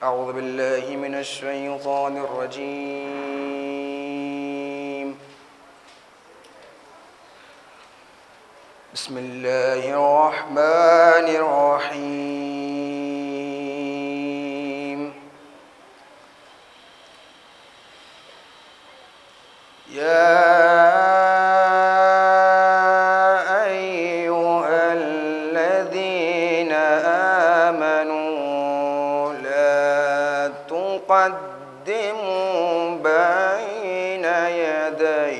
أعوذ بالله من الشيطان الرجيم. بسم الله الرحمن الرحيم. يا أيها الذين آمنوا لا تقدموا بين يدي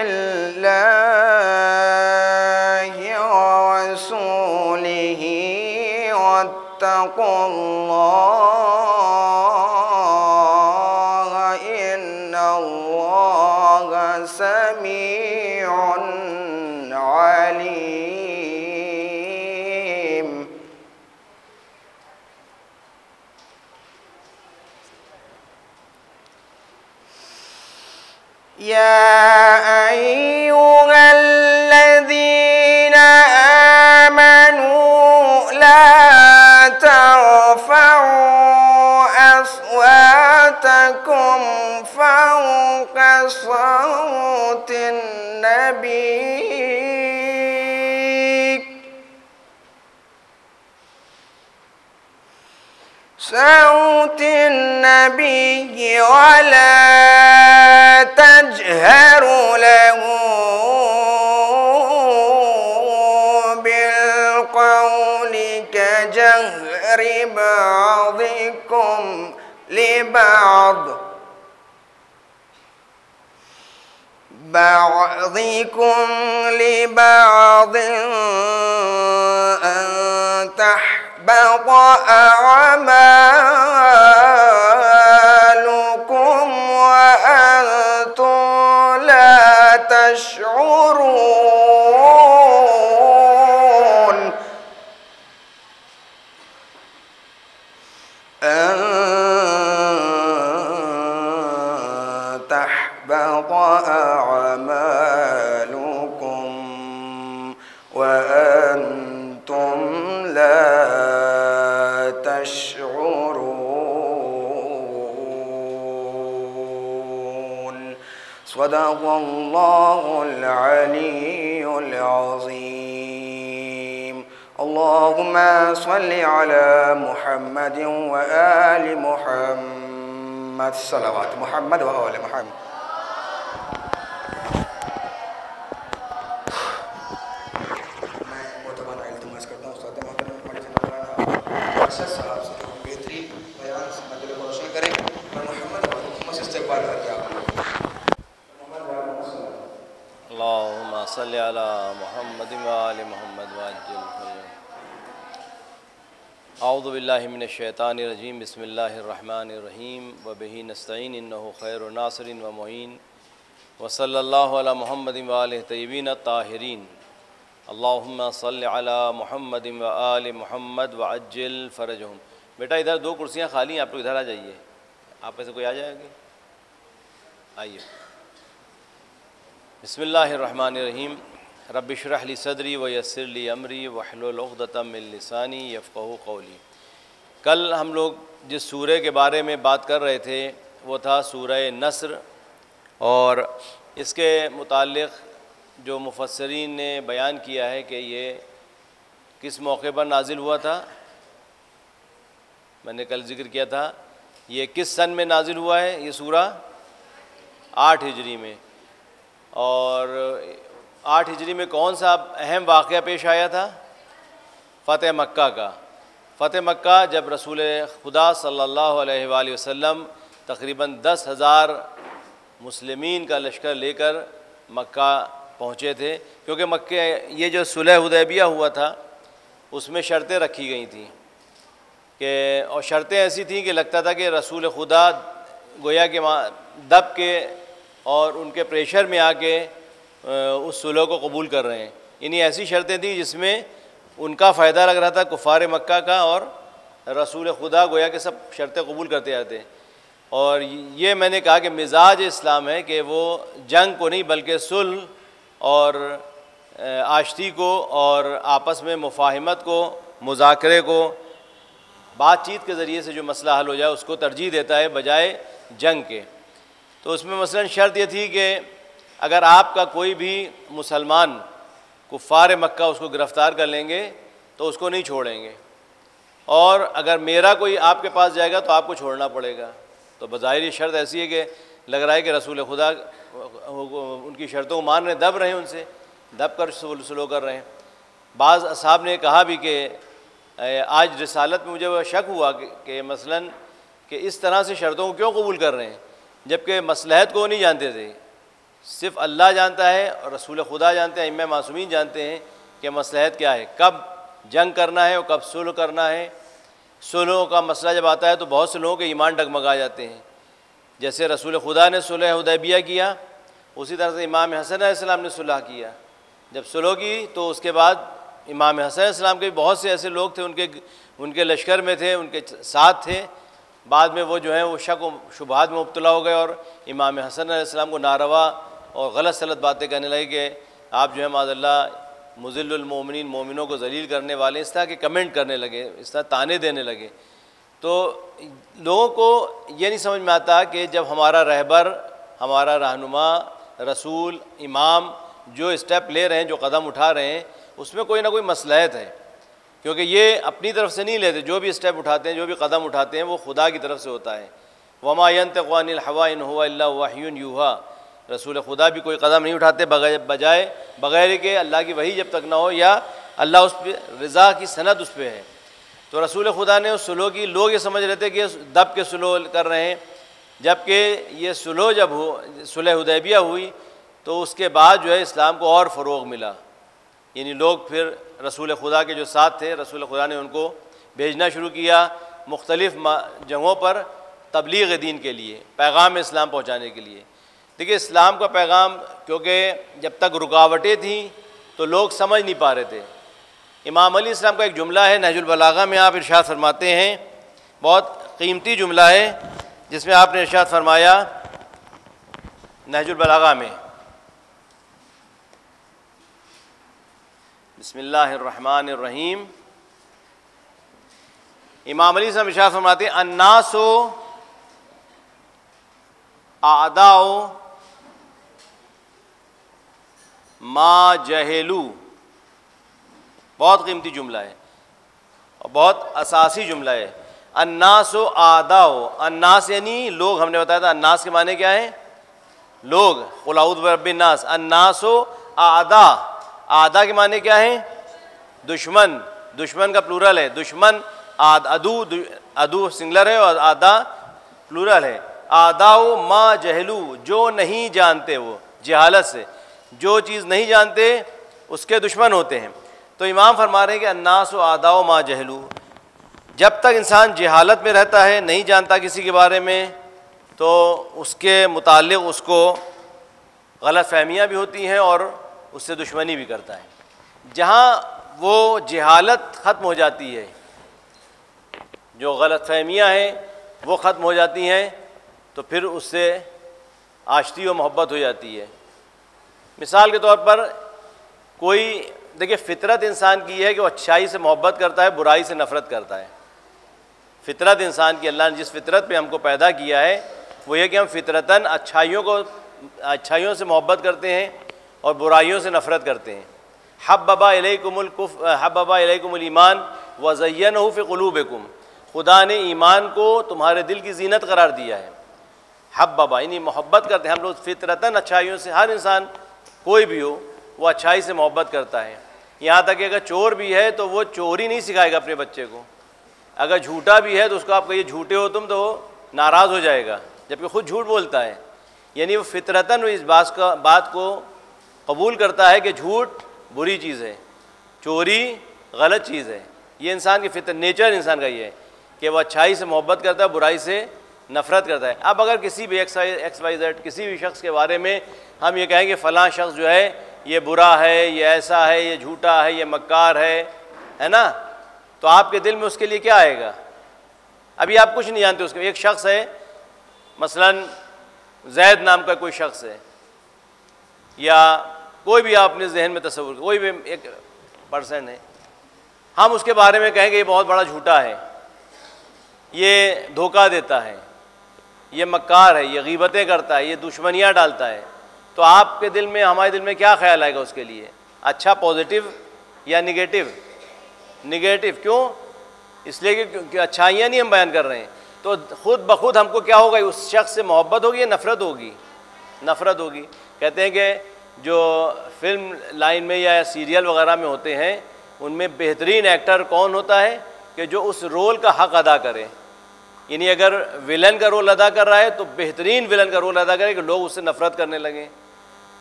الله ورسوله واتقوا الله إن الله سميع عليم. يا أيها الذين آمنوا لا ترفعوا أصواتكم فوق صوت النبي ولا تجهروا له بالقول كجهر بعضكم لبعض أن تحبط أعمالكم وأنتم لا تشعرون. أن تحبط أعمالكم وأنتم لا تشعرون. صدق الله العلي العظيم. اللهم صل على محمد وآل محمد. صلوات محمد وآل محمد. میں معتبر التماس کرتا ہوں استاد محترم صاحب سے بہترین بیان سے مدل کو روشن کریں اور محمد سے استقبال کر کے آپ اللہم صلی علی محمد وآل محمد وعجل فرجهم. اعوذ باللہ من الشیطان الرجیم. بسم اللہ الرحمن الرحیم. وبہ نستعین انہ خیر ناصر و معین. وصلی اللہ علی محمد وآلہ طیبین الطاہرین. اللہم صلی علی محمد وآل محمد وعجل فرجهم. بیٹا ادھر دو کرسیاں خالی ہیں، آپ لوگ ادھر آ جائیے. آپ میں سے کوئی آ جائے گی؟ آئیے. بسم اللہ الرحمن الرحیم. رب اشرح لی صدری ویسر لی امری واحلل عقدۃ من لسانی یفقہوا قولی. کل ہم لوگ جس سورہ کے بارے میں بات کر رہے تھے وہ تھا سورہ نصر، اور اس کے متعلق جو مفسرین نے بیان کیا ہے کہ یہ کس موقع پر نازل ہوا تھا. میں نے کل ذکر کیا تھا یہ کس سن میں نازل ہوا ہے. یہ سورہ 8 ہجری میں. اور 8 ہجری میں کون سا اہم واقعہ پیش آیا تھا؟ فتح مکہ کا. فتح مکہ جب رسول خدا صلی اللہ علیہ وآلہ وسلم تقریباً 10,000 مسلمین کا لشکر لے کر مکہ پہنچے تھے، کیونکہ مکہ یہ جو صلح حدیبیہ ہوا تھا اس میں شرطیں رکھی گئی تھیں اور شرطیں ایسی تھیں کہ لگتا تھا کہ رسول خدا گویا کہ دب کے اور ان کے پریشر میں آ کے اس صلح کو قبول کر رہے ہیں. یعنی ایسی شرطیں تھیں جس میں ان کا فائدہ لگ رہا تھا کفار مکہ کا، اور رسول خدا گویا کہ سب شرطیں قبول کرتے جاتے. اور یہ میں نے کہا کہ مزاج اسلام ہے کہ وہ جنگ کو نہیں بلکہ صلح اور آشتی کو اور آپس میں مفاہمت کو، مذاکرے کو، بات چیت کے ذریعے سے جو مسئلہ حل ہو جائے اس کو ترجیح دیتا ہے بجائے جنگ کے۔ تو اس میں مثلا شرط یہ تھی کہ اگر آپ کا کوئی بھی مسلمان کفار مکہ اس کو گرفتار کر لیں گے تو اس کو نہیں چھوڑیں گے، اور اگر میرا کوئی آپ کے پاس جائے گا تو آپ کو چھوڑنا پڑے گا۔ تو بظاہر یہ شرط ایسی ہے کہ لگ رہا ہے کہ رسول خدا ان کی شرطوں کو مان رہے ہیں، دب رہے ہیں، ان سے دب کر سلو کر رہے ہیں۔ بعض اصحاب نے کہا بھی کہ آج رسالت میں مجھے وہ شک ہوا کہ مثلاً کہ اس طرح سے شرطوں کو کیوں قبول کر رہے ہیں جبکہ مصلحت کو نہیں جانتے تھے۔ صرف اللہ جانتا ہے اور رسول خدا جانتے ہیں، ائمہ معصومین جانتے ہیں کہ مصلحت کیا ہے، کب جنگ کرنا ہے اور کب صلح کرنا ہے۔ صلح کا مسئلہ جب آتا ہے تو بہت سے لوگوں کے ایمان ڈگمگا جاتے ہیں، جیسے رسول خدا نے صلح حدیبیہ کیا، اسی طرح سے امام حسن علیہ السلام نے صلح کیا۔ جب صلح کی تو اس کے بعد امام حسن علیہ السلام کے بہت سے ایسے لوگ تھے، ان کے لشکر میں تھے، ان کے ساتھ تھے، بعد میں وہ جو ہیں وہ شک و شبہات میں مبتلا ہو گئے اور امام حسن علیہ السلام کو ناروا اور غلط سلط باتیں کہنے لگے کہ آپ جو ہے معاذ اللہ مذل المومنین، مومنوں کو ذلیل کرنے والے، اس طرح کے کمنٹ کرنے لگے، اس طرح طعنے دینے لگے۔ تو لوگوں کو یہ نہیں سمجھ میں آتا کہ جب ہمارا رہبر، ہمارا رہنما، رسول، امام جو اسٹیپ لے رہے ہیں، جو قدم اٹھا رہے ہیں، اس میں کوئی نہ کوئی مصلحت ہے، کیونکہ یہ اپنی طرف سے نہیں لیتے، جو بھی اسٹیپ اٹھاتے ہیں، جو بھی قدم اٹھاتے ہیں وہ خدا کی طرف سے ہوتا ہے۔ وما ينطق عن الهوى ان هو الا وحی یوحى، رسول خدا بھی کوئی قدم نہیں اٹھاتے بغیر کہ اللہ کی وحی جب تک نہ ہو یا اللہ اس پہ رضا کی سند اس پہ ہے۔ تو رسول خدا نے اس صلح کی، لوگ یہ سمجھ رہے تھے کہ دب کے صلح کر رہے ہیں، جبکہ یہ صلح جب صلح حدیبیہ ہوئی تو اس کے بعد جو ہے اسلام کو اور فروغ ملا، یعنی لوگ پھر رسول خدا کے جو ساتھ تھے، رسول خدا نے ان کو بھیجنا شروع کیا مختلف جگہوں پر تبلیغ دین کے لیے، پیغام اسلام پہنچانے کے لیے۔ دیکھیے اسلام کا پیغام کیونکہ جب تک رکاوٹیں تھیں تو لوگ سمجھ نہیں پا رہے تھے۔ امام علیہ السلام کا ایک جملہ ہے نہج البلاغہ میں، آپ ارشاد فرماتے ہیں، بہت قیمتی جملہ ہے، جس میں آپ نے ارشاد فرمایا نہج البلاغہ میں، بسم اللہ الرحمن الرحیم، امام علیہ السلام ارشاد فرماتے ہیں الناس اعداء ما جہلوا، بہت قیمتی جملہ ہے اور بہت اساسی جملہ ہے۔ الناس اعداء، الناس یعنی لوگ، ہم نے بتایا تھا الناس کے معنی کیا ہے، لوگ، قل اعوذ برب الناس۔ الناس اعداء، اعداء کے معنی کیا ہے، دشمن، دشمن کا پلورل ہے، دشمن، عدو سنگلر ہے اور اعداء پلورل ہے۔ اعداء ما جہلوا، جو نہیں جانتے، وہ جہالت سے جو چیز نہیں جانتے اس کے دشمن ہوتے ہیں۔ تو امام فرما رہے ہیں کہ الناس اعداء ما جہلوا، جب تک انسان جہالت میں رہتا ہے، نہیں جانتا کسی کے بارے میں، تو اس کے متعلق اس کو غلط فہمیاں بھی ہوتی ہیں اور اس سے دشمنی بھی کرتا ہے۔ جہاں وہ جہالت ختم ہو جاتی ہے، جو غلط فہمیاں ہیں وہ ختم ہو جاتی ہیں، تو پھر اس سے آشتی و محبت ہو جاتی ہے۔ مثال کے طور پر کوئی، دیکھیے فطرت انسان کی ہے کہ وہ اچھائی سے محبت کرتا ہے، برائی سے نفرت کرتا ہے۔ فطرت انسان کی، اللہ نے جس فطرت پہ ہم کو پیدا کیا ہے وہ یہ کہ ہم فطرتاً اچھائیوں سے محبت کرتے ہیں اور برائیوں سے نفرت کرتے ہیں۔ حبب الیکم الایمان وزینہ فی قلوبکم، خدا نے ایمان کو تمہارے دل کی زینت قرار دیا ہے۔ حبب یعنی محبت کرتے ہیں ہم لوگ فطرتاً اچھائیوں سے، ہر انسان کوئی بھی ہو وہ اچھائی سے محبت کرتا ہے، یہاں تک کہ اگر چور بھی ہے تو وہ چوری نہیں سکھائے گا اپنے بچے کو، اگر جھوٹا بھی ہے تو اس کو آپ کہیے جھوٹے ہو تم تو وہ ناراض ہو جائے گا، جبکہ خود جھوٹ بولتا ہے۔ یعنی وہ فطرتاً اس بات کو قبول کرتا ہے کہ جھوٹ بری چیز ہے، چوری غلط چیز ہے۔ یہ انسان کی فطرت، نیچر انسان کا یہ ہے کہ وہ اچھائی سے محبت کرتا ہے، برائی سے نفرت کرتا ہے۔ اب اگر کسی بھی ایکس وائی زیڈ کسی بھی شخص کے بارے میں ہم یہ کہیں کہ فلاں شخص جو ہے یہ برا ہے، یہ ایسا ہے، یہ جھوٹا ہے، یہ مکار ہے نا، تو آپ کے دل میں اس کے لیے کیا آئے گا؟ ابھی آپ کچھ نہیں جانتے اس کے، ایک شخص ہے مثلا زید نام کا کوئی شخص ہے یا کوئی بھی آپ اپنے ذہن میں تصور، کوئی بھی ایک پرسن ہے، ہم اس کے بارے میں کہیں گے یہ بہت بڑا جھوٹا ہے، یہ دھوکہ دیتا ہے، یہ مکار ہے، یہ غیبتیں کرتا ہے، یہ دشمنیاں ڈالتا ہے، تو آپ کے دل میں، ہمارے دل میں کیا خیال آئے گا اس کے لیے؟ اچھا پازیٹیو یا نگیٹو؟ نگیٹو. کیوں؟ اس لیے کہ اچھائیاں نہیں ہم بیان کر رہے ہیں. تو خود بخود ہم کو کیا ہوگا؟ اس شخص سے محبت ہوگی یا نفرت ہوگی؟ نفرت ہوگی. کہتے ہیں کہ جو فلم لائن میں یا سیریل وغیرہ میں ہوتے ہیں ان میں بہترین ایکٹر کون ہوتا ہے؟ کہ جو اس رول کا حق ادا کرے. یعنی اگر ویلن کا رول ادا کر رہا ہے تو بہترین ویلن کا رول ادا کرے کہ لوگ اس سے نفرت کرنے لگیں،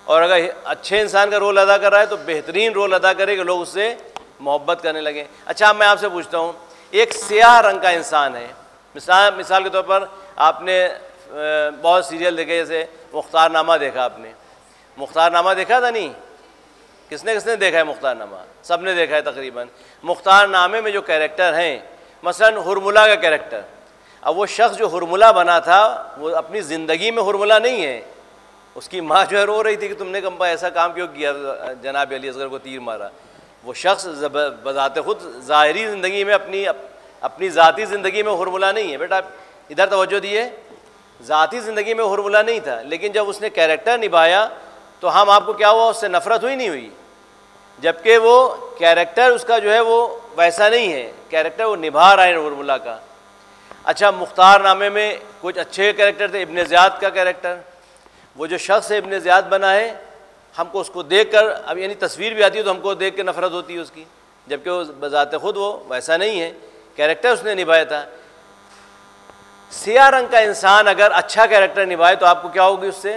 اور اگر اچھے انسان کا رول ادا کر رہا ہے تو بہترین رول ادا کرے کہ لوگ اس سے محبت کرنے لگیں. اچھا اب میں آپ سے پوچھتا ہوں، ایک سیاہ رنگ کا انسان ہے، مثال کے طور پر آپ نے بہت سیریل دیکھے، جیسے مختار نامہ دیکھا، آپ نے مختار نامہ دیکھا تھا؟ نہیں؟ کس نے دیکھا ہے مختار نامہ؟ سب نے دیکھا ہے تقریباً. مختار نامے میں جو کیریکٹر ہیں، مثلا ہرملا کا کیریکٹر، اب وہ شخص جو ہرملا بنا تھا وہ اپنی زندگی میں ہرملا نہیں ہے. اس کی ماں جو ہے رو رہی تھی کہ تم نے کمپا ایسا کام کیوں کیا، جناب علی اصغر کو تیر مارا. وہ شخص بذات خود ظاہری زندگی میں اپنی ذاتی زندگی میں ہرملا نہیں ہے. بیٹا ادھر توجہ دیے، ذاتی زندگی میں ہرملا نہیں تھا، لیکن جب اس نے کیریکٹر نبھایا تو ہم آپ کو کیا ہوا؟ اس سے نفرت ہوئی نہیں ہوئی؟ جبکہ وہ کیریکٹر اس کا جو ہے وہ ویسا نہیں ہے، کیریکٹر وہ نبھا رہا ہے ہرملا کا. اچھا مختار نامے میں کچھ اچھے کیریکٹر تھے. ابن زیاد کا کیریکٹر، وہ جو شخص ہے ابن زیاد بنا ہے، ہم کو اس کو دیکھ کر اب یعنی تصویر بھی آتی ہے تو ہم کو دیکھ کے نفرت ہوتی ہے اس کی، جبکہ وہ بذات خود وہ ویسا نہیں ہے، کیریکٹر اس نے نبھایا تھا. سیاہ رنگ کا انسان اگر اچھا کیریکٹر نبھائے تو آپ کو کیا ہوگی؟ اس سے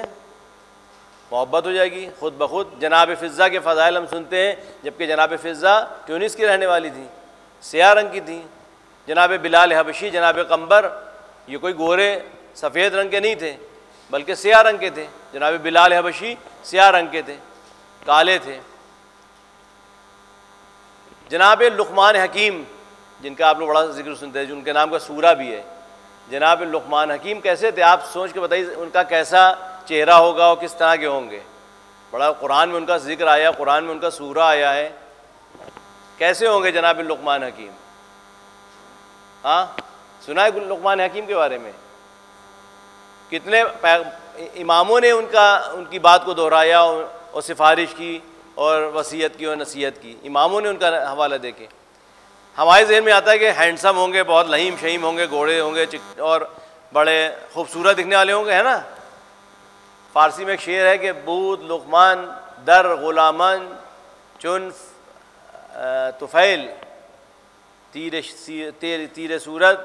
محبت ہو جائے گی خود بخود. جناب فضہ کے فضائل ہم سنتے ہیں، جبکہ جناب فضہ ٹیونس کی رہنے والی تھی، سیاہ رنگ کی تھی. جناب بلال حبشی، جناب قمبر، یہ کوئی گورے سفید رنگ کے نہیں تھے بلکہ سیاہ رنگ کے تھے. جناب بلال حبشی سیاہ رنگ کے تھے، کالے تھے. جناب لقمان حکیم، جن کا آپ لوگ بڑا ذکر سنتے ہیں، جن کے نام کا سورہ بھی ہے، جناب لقمان حکیم کیسے تھے؟ آپ سوچ کے بتائیے ان کا کیسا چہرہ ہوگا اور کس طرح کے ہوں گے. بڑا قرآن میں ان کا ذکر آیا، قرآن میں ان کا سورہ آیا ہے. کیسے ہوں گے جناب لقمان حکیم؟ ہاں سنا ہے لقمان حکیم کے بارے میں؟ کتنے اماموں نے ان کی بات کو دہرایا اور سفارش کی اور وصیت کی اور نصیحت کی. اماموں نے ان کا حوالہ دے کے. ہمارے ذہن میں آتا ہے کہ ہینڈسم ہوں گے، بہت لہیم شہیم ہوں گے، گھوڑے ہوں گے اور بڑے خوبصورت دکھنے والے ہوں گے، ہے نا؟ فارسی میں ایک شعر ہے کہ بود لقمان در غلامان چون طفیل، تیر صورت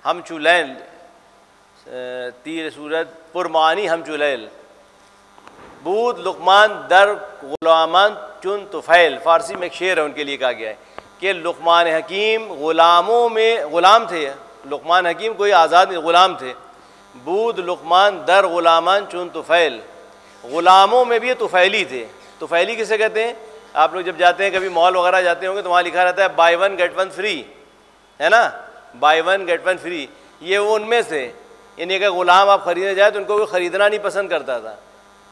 ہم چولیل، تیر صورت پرمانی ہم چولیل. بود لقمان در غلامان چون طفیل، فارسی میں ایک شعر ہے ان کے لیے کہا گیا ہے کہ لقمان حکیم غلاموں میں غلام تھے. لقمان حکیم کوئی آزاد نہیں، غلام تھے. بود لقمان در غلامان چون طفیل، غلاموں میں بھی یہ طفیلی تھے. طفیلی کسے کہتے ہیں؟ آپ لوگ جب جاتے ہیں کبھی مال وغیرہ جاتے ہوں گے تو وہاں لکھا رہتا ہے buy one get one free, ہے نا؟ Buy one get one free. یہ وہ ان میں سے، یعنی اگر غلام آپ خریدنے جائیں تو ان کو کوئی خریدنا نہیں پسند کرتا تھا.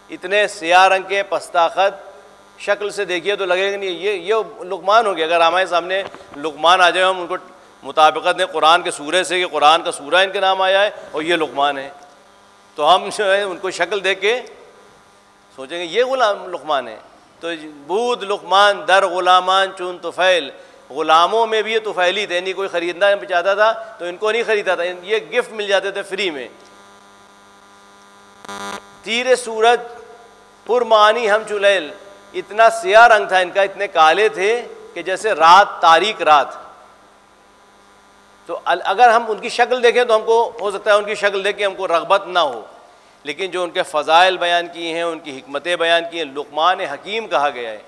اتنے سیاہ رنگ کے پستاخت، شکل سے دیکھیے تو لگے گا نہیں یہ لقمان ہو گیا. اگر ہمارے سامنے لقمان آ جائے ہم ان کو مطابقت دیں قرآن کے سورے سے کہ قرآن کا سورہ ان کے نام آیا ہے اور یہ لقمان ہے، تو ہم جو ہے ان کو شکل دیکھ کے سوچیں گے یہ لقمان ہے. تو بود لقمان در غلامان چون طفیل، غلاموں میں بھی یہ طفیلی تھے، یعنی کوئی خریدنا چاہتا تھا تو ان کو نہیں خریدا تھا، یہ گفٹ مل جاتے تھے فری میں. تیر صورت پرمانی ہم چلیل، اتنا سیاہ رنگ تھا ان کا، اتنے کالے تھے کہ جیسے رات، تاریک رات. تو اگر ہم ان کی شکل دیکھیں تو ہم کو ہو سکتا ہے ان کی شکل دیکھ کے ہم کو رغبت نہ ہو، لیکن جو ان کے فضائل بیان کیے ہیں، ان کی حکمتیں بیان کی ہیں، لقمان حکیم کہا گیا ہے.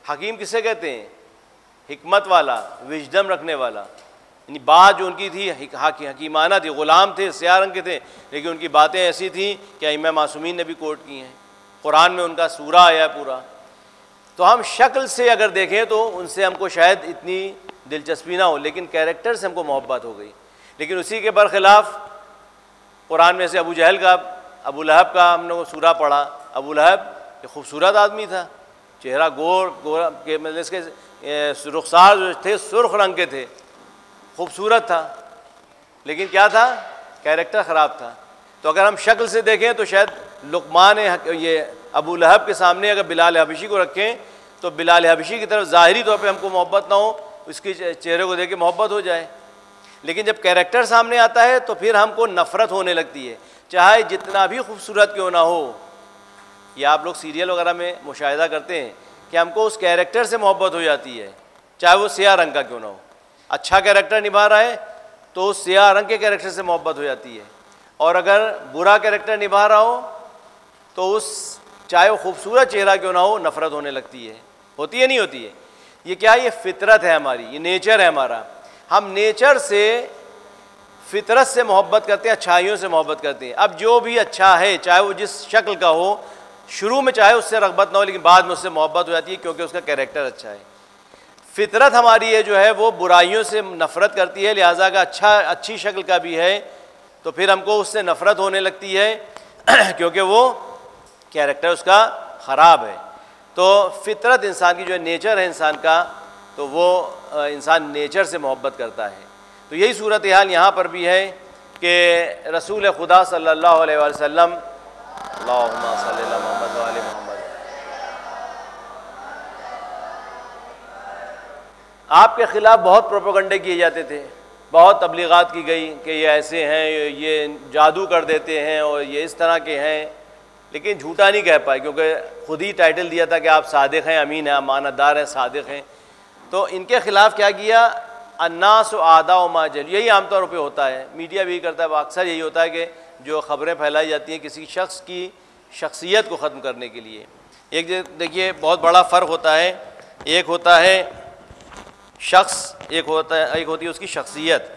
حکیم کسے کہتے ہیں؟ حکمت والا، وژڈم رکھنے والا. یعنی بات جو ان کی تھی حکیمانہ تھی. غلام تھے، سیاہ رنگ کے تھے، لیکن ان کی باتیں ایسی تھیں کہ ائمہ معصومین نے بھی کوٹ کی ہیں. قرآن میں ان کا سورہ آیا ہے پورا. تو ہم شکل سے اگر دیکھیں تو ان سے ہم کو شاید اتنی دلچسپی نہ ہو، لیکن کیریکٹر سے ہم کو محبت ہو گئی. لیکن اسی کے برخلاف قرآن میں سے ابو جہل کا، ابو لہب کا ہم نے وہ سورہ پڑھا. ابو لہب ایک خوبصورت آدمی تھا، چہرہ گورا کے مطلب اس کے رخسار جو تھے سرخ رنگ کے تھے، خوبصورت تھا، لیکن کیا تھا؟ کیریکٹر خراب تھا. تو اگر ہم شکل سے دیکھیں تو شاید لقمان یہ ابو لہب کے سامنے اگر بلال حبشی کو رکھیں تو بلال حبشی کی طرف ظاہری طور پہ ہم کو محبت نہ ہو، اس کے چہرے کو دیکھ کے محبت ہو جائے. لیکن جب کیریکٹر سامنے آتا ہے تو پھر ہم کو نفرت ہونے لگتی ہے، چاہے جتنا بھی خوبصورت کیوں نہ ہو. یا آپ لوگ سیریل وغیرہ میں مشاہدہ کرتے ہیں کہ ہم کو اس کیریکٹر سے محبت ہو جاتی ہے، چاہے وہ سیاہ رنگ کا کیوں نہ ہو. اچھا کیریکٹر نبھا رہا ہے تو اس سیاہ رنگ کے کیریکٹر سے محبت ہو جاتی ہے، اور اگر برا کیریکٹر نبھا رہا ہو تو اس چاہے وہ خوبصورت چہرہ کیوں نہ ہو نفرت ہونے لگتی ہے. ہوتی ہے نہیں ہوتی ہے؟ یہ کیا؟ یہ فطرت ہے ہماری، یہ نیچر ہے ہمارا. ہم نیچر سے فطرت سے محبت کرتے ہیں، اچھائیوں سے محبت کرتے ہیں. اب جو بھی اچھا ہے چاہے وہ جس شکل کا ہو، شروع میں چاہے اس سے رغبت نہ ہو لیکن بعد میں اس سے محبت ہو جاتی ہے کیونکہ اس کا کیریکٹر اچھا ہے. فطرت ہماری ہے جو ہے وہ برائیوں سے نفرت کرتی ہے، لہٰذا اگر اچھی شکل کا بھی ہے تو پھر ہم کو اس سے نفرت ہونے لگتی ہے کیونکہ وہ کیریکٹر اس کا خراب ہے. تو فطرت انسان کی جو ہے نیچر ہے انسان کا، تو وہ انسان نیچر سے محبت کرتا ہے. تو یہی صورتحال یہاں پر بھی ہے کہ رسول خدا صلی اللہ علیہ وآلہ وسلم، اللہم صلی اللہ محمد وآل محمد، آپ کے خلاف بہت پروپیگنڈے کیے جاتے تھے، بہت تبلیغات کی گئی کہ یہ ایسے ہیں، یہ جادو کر دیتے ہیں اور یہ اس طرح کے ہیں، لیکن جھوٹا نہیں کہہ پائے کیونکہ خود ہی ٹائٹل دیا تھا کہ آپ صادق ہیں، امین ہیں، امانت دار ہیں، صادق ہیں. تو ان کے خلاف کیا کیا؟ الناس اعداء ما جہلوا. یہی عام طور پہ ہوتا ہے، میڈیا بھی کرتا ہے، اکثر یہی ہوتا ہے کہ جو خبریں پھیلائی جاتی ہیں کسی شخص کی شخصیت کو ختم کرنے کے لیے. ایک دیکھیے بہت بڑا فرق ہوتا ہے، ایک ہوتا ہے شخص، ایک ہوتی ہے اس کی شخصیت.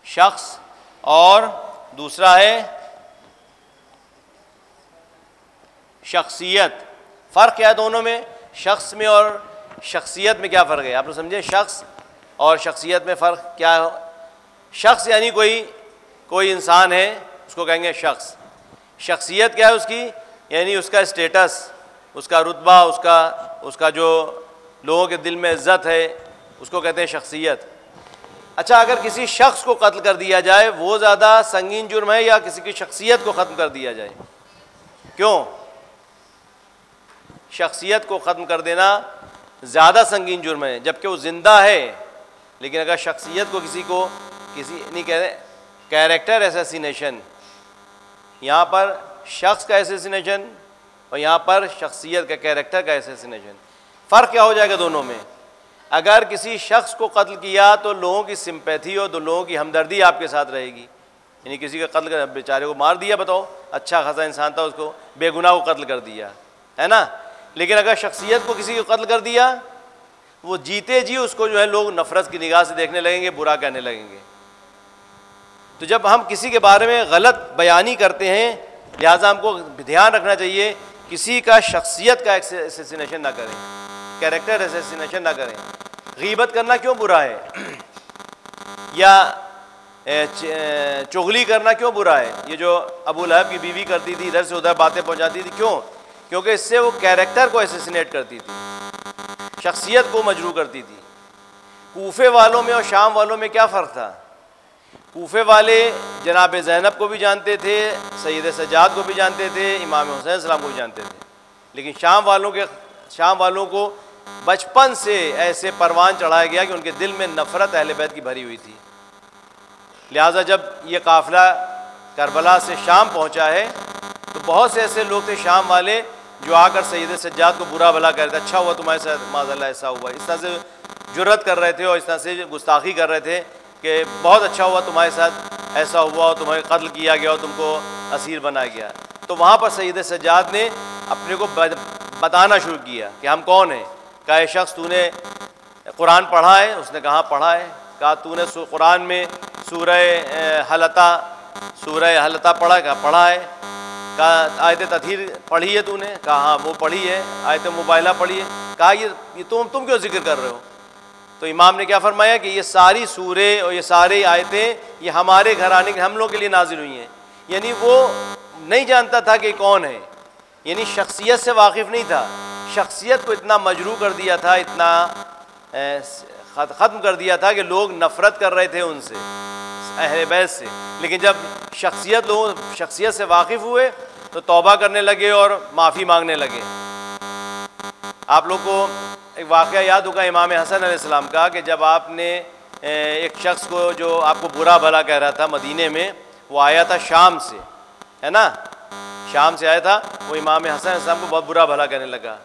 شخص اور دوسرا ہے شخصیت. فرق کیا ہے دونوں میں؟ شخص میں اور شخصیت میں کیا فرق ہے؟ آپ لوگ سمجھیں شخص اور شخصیت میں فرق کیا ہے؟ شخص یعنی کوئی انسان ہے، اس کو کہیں گے شخص. شخصیت کیا ہے اس کی؟ یعنی اس کا اسٹیٹس، اس کا رتبہ، اس کا جو لوگوں کے دل میں عزت ہے، اس کو کہتے ہیں شخصیت. اچھا، اگر کسی شخص کو قتل کر دیا جائے وہ زیادہ سنگین جرم ہے یا کسی کی شخصیت کو ختم کر دیا جائے؟ کیوں؟ شخصیت کو ختم کر دینا زیادہ سنگین جرم ہے جبکہ وہ زندہ ہے. لیکن اگر شخصیت کو کسی نہیں کہتے کیریکٹر اسیسینیشن، یہاں پر شخص کا اسیسینیشن اور یہاں پر شخصیت کا، کیریکٹر کا اسیسینیشن. فرق کیا ہو جائے گا دونوں میں؟ اگر کسی شخص کو قتل کیا تو لوگوں کی سمپیتھی اور لوگوں کی ہمدردی آپ کے ساتھ رہے گی. یعنی کسی کا قتل کر، بیچارے کو مار دیا، بتاؤ اچھا خاصا انسان تھا، اس کو بے گناہ کو قتل کر دیا ہے نا. لیکن اگر شخصیت کو کسی کو قتل کر دیا، وہ جیتے جی اس کو جو ہے لوگ نفرت کی نگاہ سے دیکھنے لگیں گے، برا کہنے لگیں گے. تو جب ہم کسی کے بارے میں غلط بیانی کرتے ہیں لہٰذا ہم کو دھیان رکھنا چاہیے کسی کا شخصیت کا اسیسینیشن نہ کریں، کیریکٹر اسیسینیشن نہ کریں. غیبت کرنا کیوں برا ہے؟ یا چغلی کرنا کیوں برا ہے؟ یہ جو ابو لہب کی بیوی کرتی تھی، ادھر سے ادھر باتیں پہنچاتی تھی، کیوں؟ کیونکہ اس سے وہ کیریکٹر کو اسیسینیٹ کرتی تھی، شخصیت کو مجروح کرتی تھی. کوفے والوں میں اور شام والوں میں کیا فرق تھا؟ کوفے والے جناب زینب کو بھی جانتے تھے، سید سجاد کو بھی جانتے تھے، امام حسین السلام کو بھی جانتے تھے. لیکن شام والوں کو بچپن سے ایسے پروان چڑھایا گیا کہ ان کے دل میں نفرت اہل بیت کی بھری ہوئی تھی. لہٰذا جب یہ قافلہ کربلا سے شام پہنچا ہے تو بہت سے ایسے لوگ تھے شام والے جو آ کر سید سجاد کو برا بھلا کہہ رہے تھے، اچھا ہوا تمہارے ساتھ معاذ اللہ ایسا ہوا، اس طرح سے جرأت کر رہے تھے اور اس طرح سے گستاخی کر رہے تھے کہ بہت اچھا ہوا تمہارے ساتھ ایسا ہوا اور تمہیں قتل کیا گیا اور تم کو اسیر بنایا گیا. تو وہاں پر سید سجاد نے اپنے کو بتانا شروع کیا کہ ہم کون ہیں. کہا اے شخص تو نے قرآن پڑھا ہے؟ اس نے کہا پڑھا ہے. کہا تو نے قرآن میں سورہ حلطہ پڑھا؟ کہا پڑھا ہے. کہا آیت تطہیر پڑھی ہے تو نے؟ کہا ہاں وہ پڑھی ہے. آیت مباہلہ پڑھی ہے. کہا یہ تم کیوں ذکر کر رہے ہو؟ تو امام نے کیا فرمایا کہ یہ ساری سورے اور یہ ساری آیتیں یہ ہمارے گھر آنے کے ہم لوگ کے لیے نازل ہوئی ہیں. یعنی وہ نہیں جانتا تھا کہ کون ہے, یعنی شخصیت سے واقف نہیں تھا, شخصیت کو اتنا مجروح کر دیا تھا, اتنا ختم کر دیا تھا کہ لوگ نفرت کر رہے تھے ان سے, اہل بیت سے. لیکن جب شخصیت سے واقف ہوئے تو توبہ کرنے لگے اور معافی مانگنے لگے. آپ لوگ کو ایک واقعہ یاد ہوگا امام حسن علیہ السلام کا, کہ جب آپ نے ایک شخص کو جو آپ کو برا بھلا کہہ رہا تھا مدینے میں, وہ آیا تھا شام سے, ہے نا, شام سے آیا تھا, وہ امام حسن علیہ السلام کو بہت برا بھلا کہنے لگا.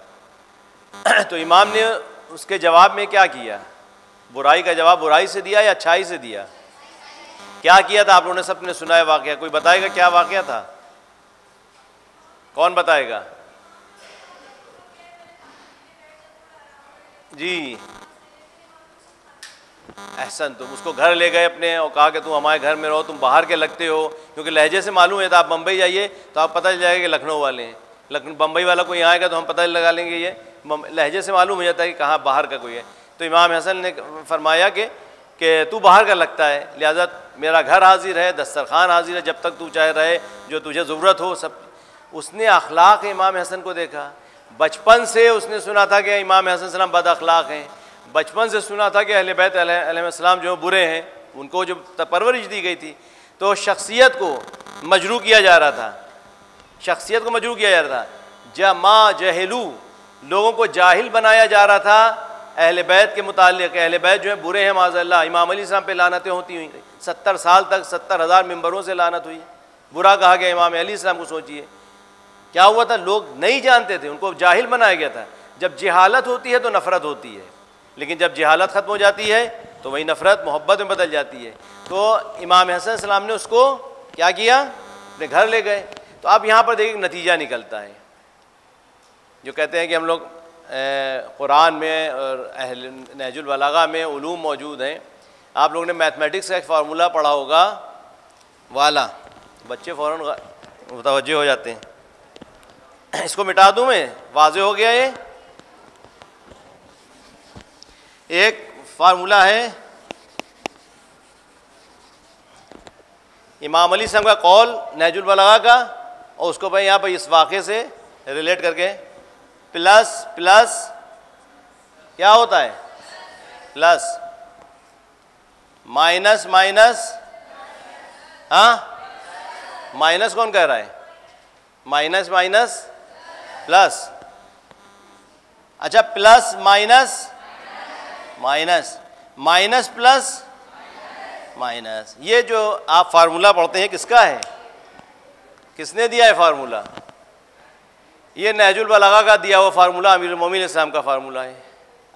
تو امام نے اس کے جواب میں کیا کیا؟ برائی کا جواب برائی سے دیا یا اچھائی سے دیا؟ کیا کیا تھا؟ آپ لوگوں نے سب نے سنا ہے واقعہ, کوئی بتائے گا کیا واقعہ تھا؟ کون بتائے گا؟ جی احسن, تم اس کو گھر لے گئے اپنے اور کہا کہ تم ہمارے گھر میں رہو, تم باہر کے لگتے ہو, کیونکہ لہجے سے معلوم ہے. تو آپ بمبئی جائیے تو آپ پتہ چل جائے گا کہ لکھنؤ والے ہیں, بمبئی والا کوئی آئے گا تو ہم پتہ لگا لیں گے, یہ لہجے سے معلوم ہو جاتا ہے کہ کہاں باہر کا کوئی ہے. تو امام حسن نے فرمایا کہ تو باہر کا لگتا ہے, لہذا میرا گھر حاضر ہے, دسترخوان حاضر ہے, جب تک تو چاہے رہے, جو تجھے ضرورت ہو سب. اس نے اخلاق امام حسن کو دیکھا. بچپن سے اس نے سنا تھا کہ امام حسن السلام بد اخلاق ہیں, بچپن سے سنا تھا کہ اہل بیت علیہ السلام جو برے ہیں, ان کو جو پرورش دی گئی تھی. تو شخصیت کو مجروح کیا جا رہا تھا, شخصیت کو مجروح کیا جا رہا تھا. جما جہلو, لوگوں کو جاہل بنایا جا رہا تھا اہل بیت کے متعلق. اہل بیت جو ہے برے ہیں معاذ اللہ. امام علیہ السلام پہ لعنتیں ہوتی ہوئیں, 70 سال تک 70,000 ممبروں سے لعنت ہوئی, برا کہا گیا امام علیہ السلام کو. سوچئے کیا ہوا تھا, لوگ نہیں جانتے تھے, ان کو جاہل بنایا گیا تھا. جب جہالت ہوتی ہے تو نفرت ہوتی ہے, لیکن جب جہالت ختم ہو جاتی ہے تو وہی نفرت محبت میں بدل جاتی ہے. تو امام حسن السلام نے اس کو کیا کیا, اپنے گھر لے گئے. تو اب یہاں پر دیکھیں نتیجہ نکلتا ہے, جو کہتے ہیں کہ ہم لوگ قرآن میں اور اہل نہج البلاغہ میں علوم موجود ہیں. آپ لوگوں نے میتھمیٹکس کا ایک فارمولہ پڑھا ہوگا والا, بچے فوراً متوجہ ہو جاتے ہیں. اس کو مٹا دوں میں, واضح ہو گیا. یہ ایک فارمولہ ہے امام علی السلام کا قول نہج البلاغہ کا, اور اس کو بھائی یہاں پہ اس واقعے سے ریلیٹ کر کے پلس پلس کیا ہوتا ہے, پلس مائنس مائنس, ہاں مائنس کون کہہ رہا ہے, مائنس مائنس پلس. اچھا plus minus minus, minus plus minus. یہ جو آپ فارمولہ پڑھتے ہیں کس کا ہے, کس نے دیا ہے فارمولہ؟ یہ نہج البلاغہ کا دیا ہوا فارمولہ امیر المومنین السلام کا فارمولہ ہے.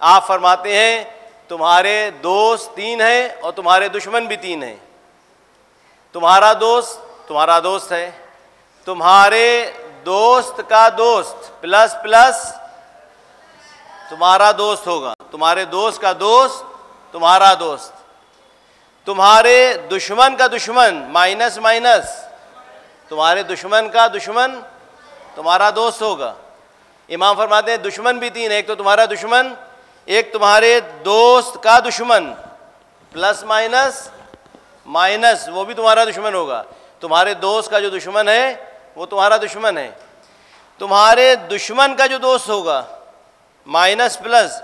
آپ فرماتے ہیں تمہارے دوست 3 ہیں اور تمہارے دشمن بھی 3 ہیں. تمہارا دوست ہے, تمہارے دوست کا دوست پلس پلس تمہارا دوست ہوگا, تمہارے دوست کا دوست تمہارا دوست, تمہارے دشمن کا دشمن مائنس مائنس تمہارے دشمن کا دشمن تمہارا دوست ہوگا. امام فرماتے ہیں دشمن بھی 3 ہیں, ایک تو تمہارا دشمن, ایک تمہارے دوست کا دشمن, پلس مائنس مائنس وہ بھی تمہارا دشمن ہوگا. تمہارے دوست کا جو دشمن ہے وہ تمہارا دشمن ہے. تمہارے دشمن کا جو دوست ہوگا مائنس پلس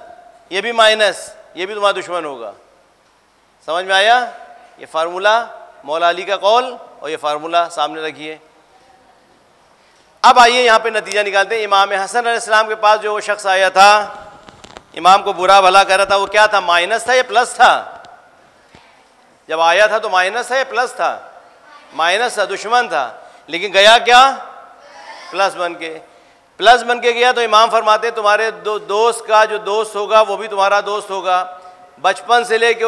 یہ بھی مائنس, یہ بھی تمہارا دشمن ہوگا. سمجھ میں آیا؟ یہ فارمولہ مولا علی کا قول, اور یہ فارمولہ سامنے رکھیے. اب آئیے یہاں پہ نتیجہ نکالتے ہیں. امام حسن علیہ السلام کے پاس جو وہ شخص آیا تھا, امام کو برا بھلا کر رہا تھا, وہ کیا تھا, مائنس تھا یا پلس تھا؟ جب آیا تھا تو مائنس تھا یا پلس تھا؟ مائنس تھا, دشمن تھا. لیکن گیا کیا, پلس بن کے. پلس بن کے گیا تو امام فرماتے ہیں تمہارے دوست کا جو دوست ہوگا وہ بھی تمہارا دوست ہوگا. بچپن سے لے کے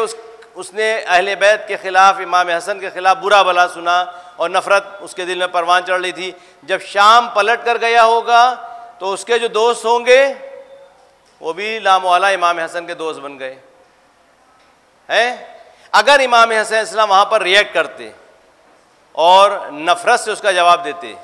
اس نے اہل بیت کے خلاف, امام حسن کے خلاف برا بھلا سنا اور نفرت اس کے دل میں پروان چڑھ رہی تھی. جب شام پلٹ کر گیا ہوگا تو اس کے جو دوست ہوں گے وہ بھی لاموالا امام حسن کے دوست بن گئے ہیں. اگر امام حسن علیہ السلام وہاں پر ریئیکٹ کرتے اور نفرت سے اس کا جواب دیتے,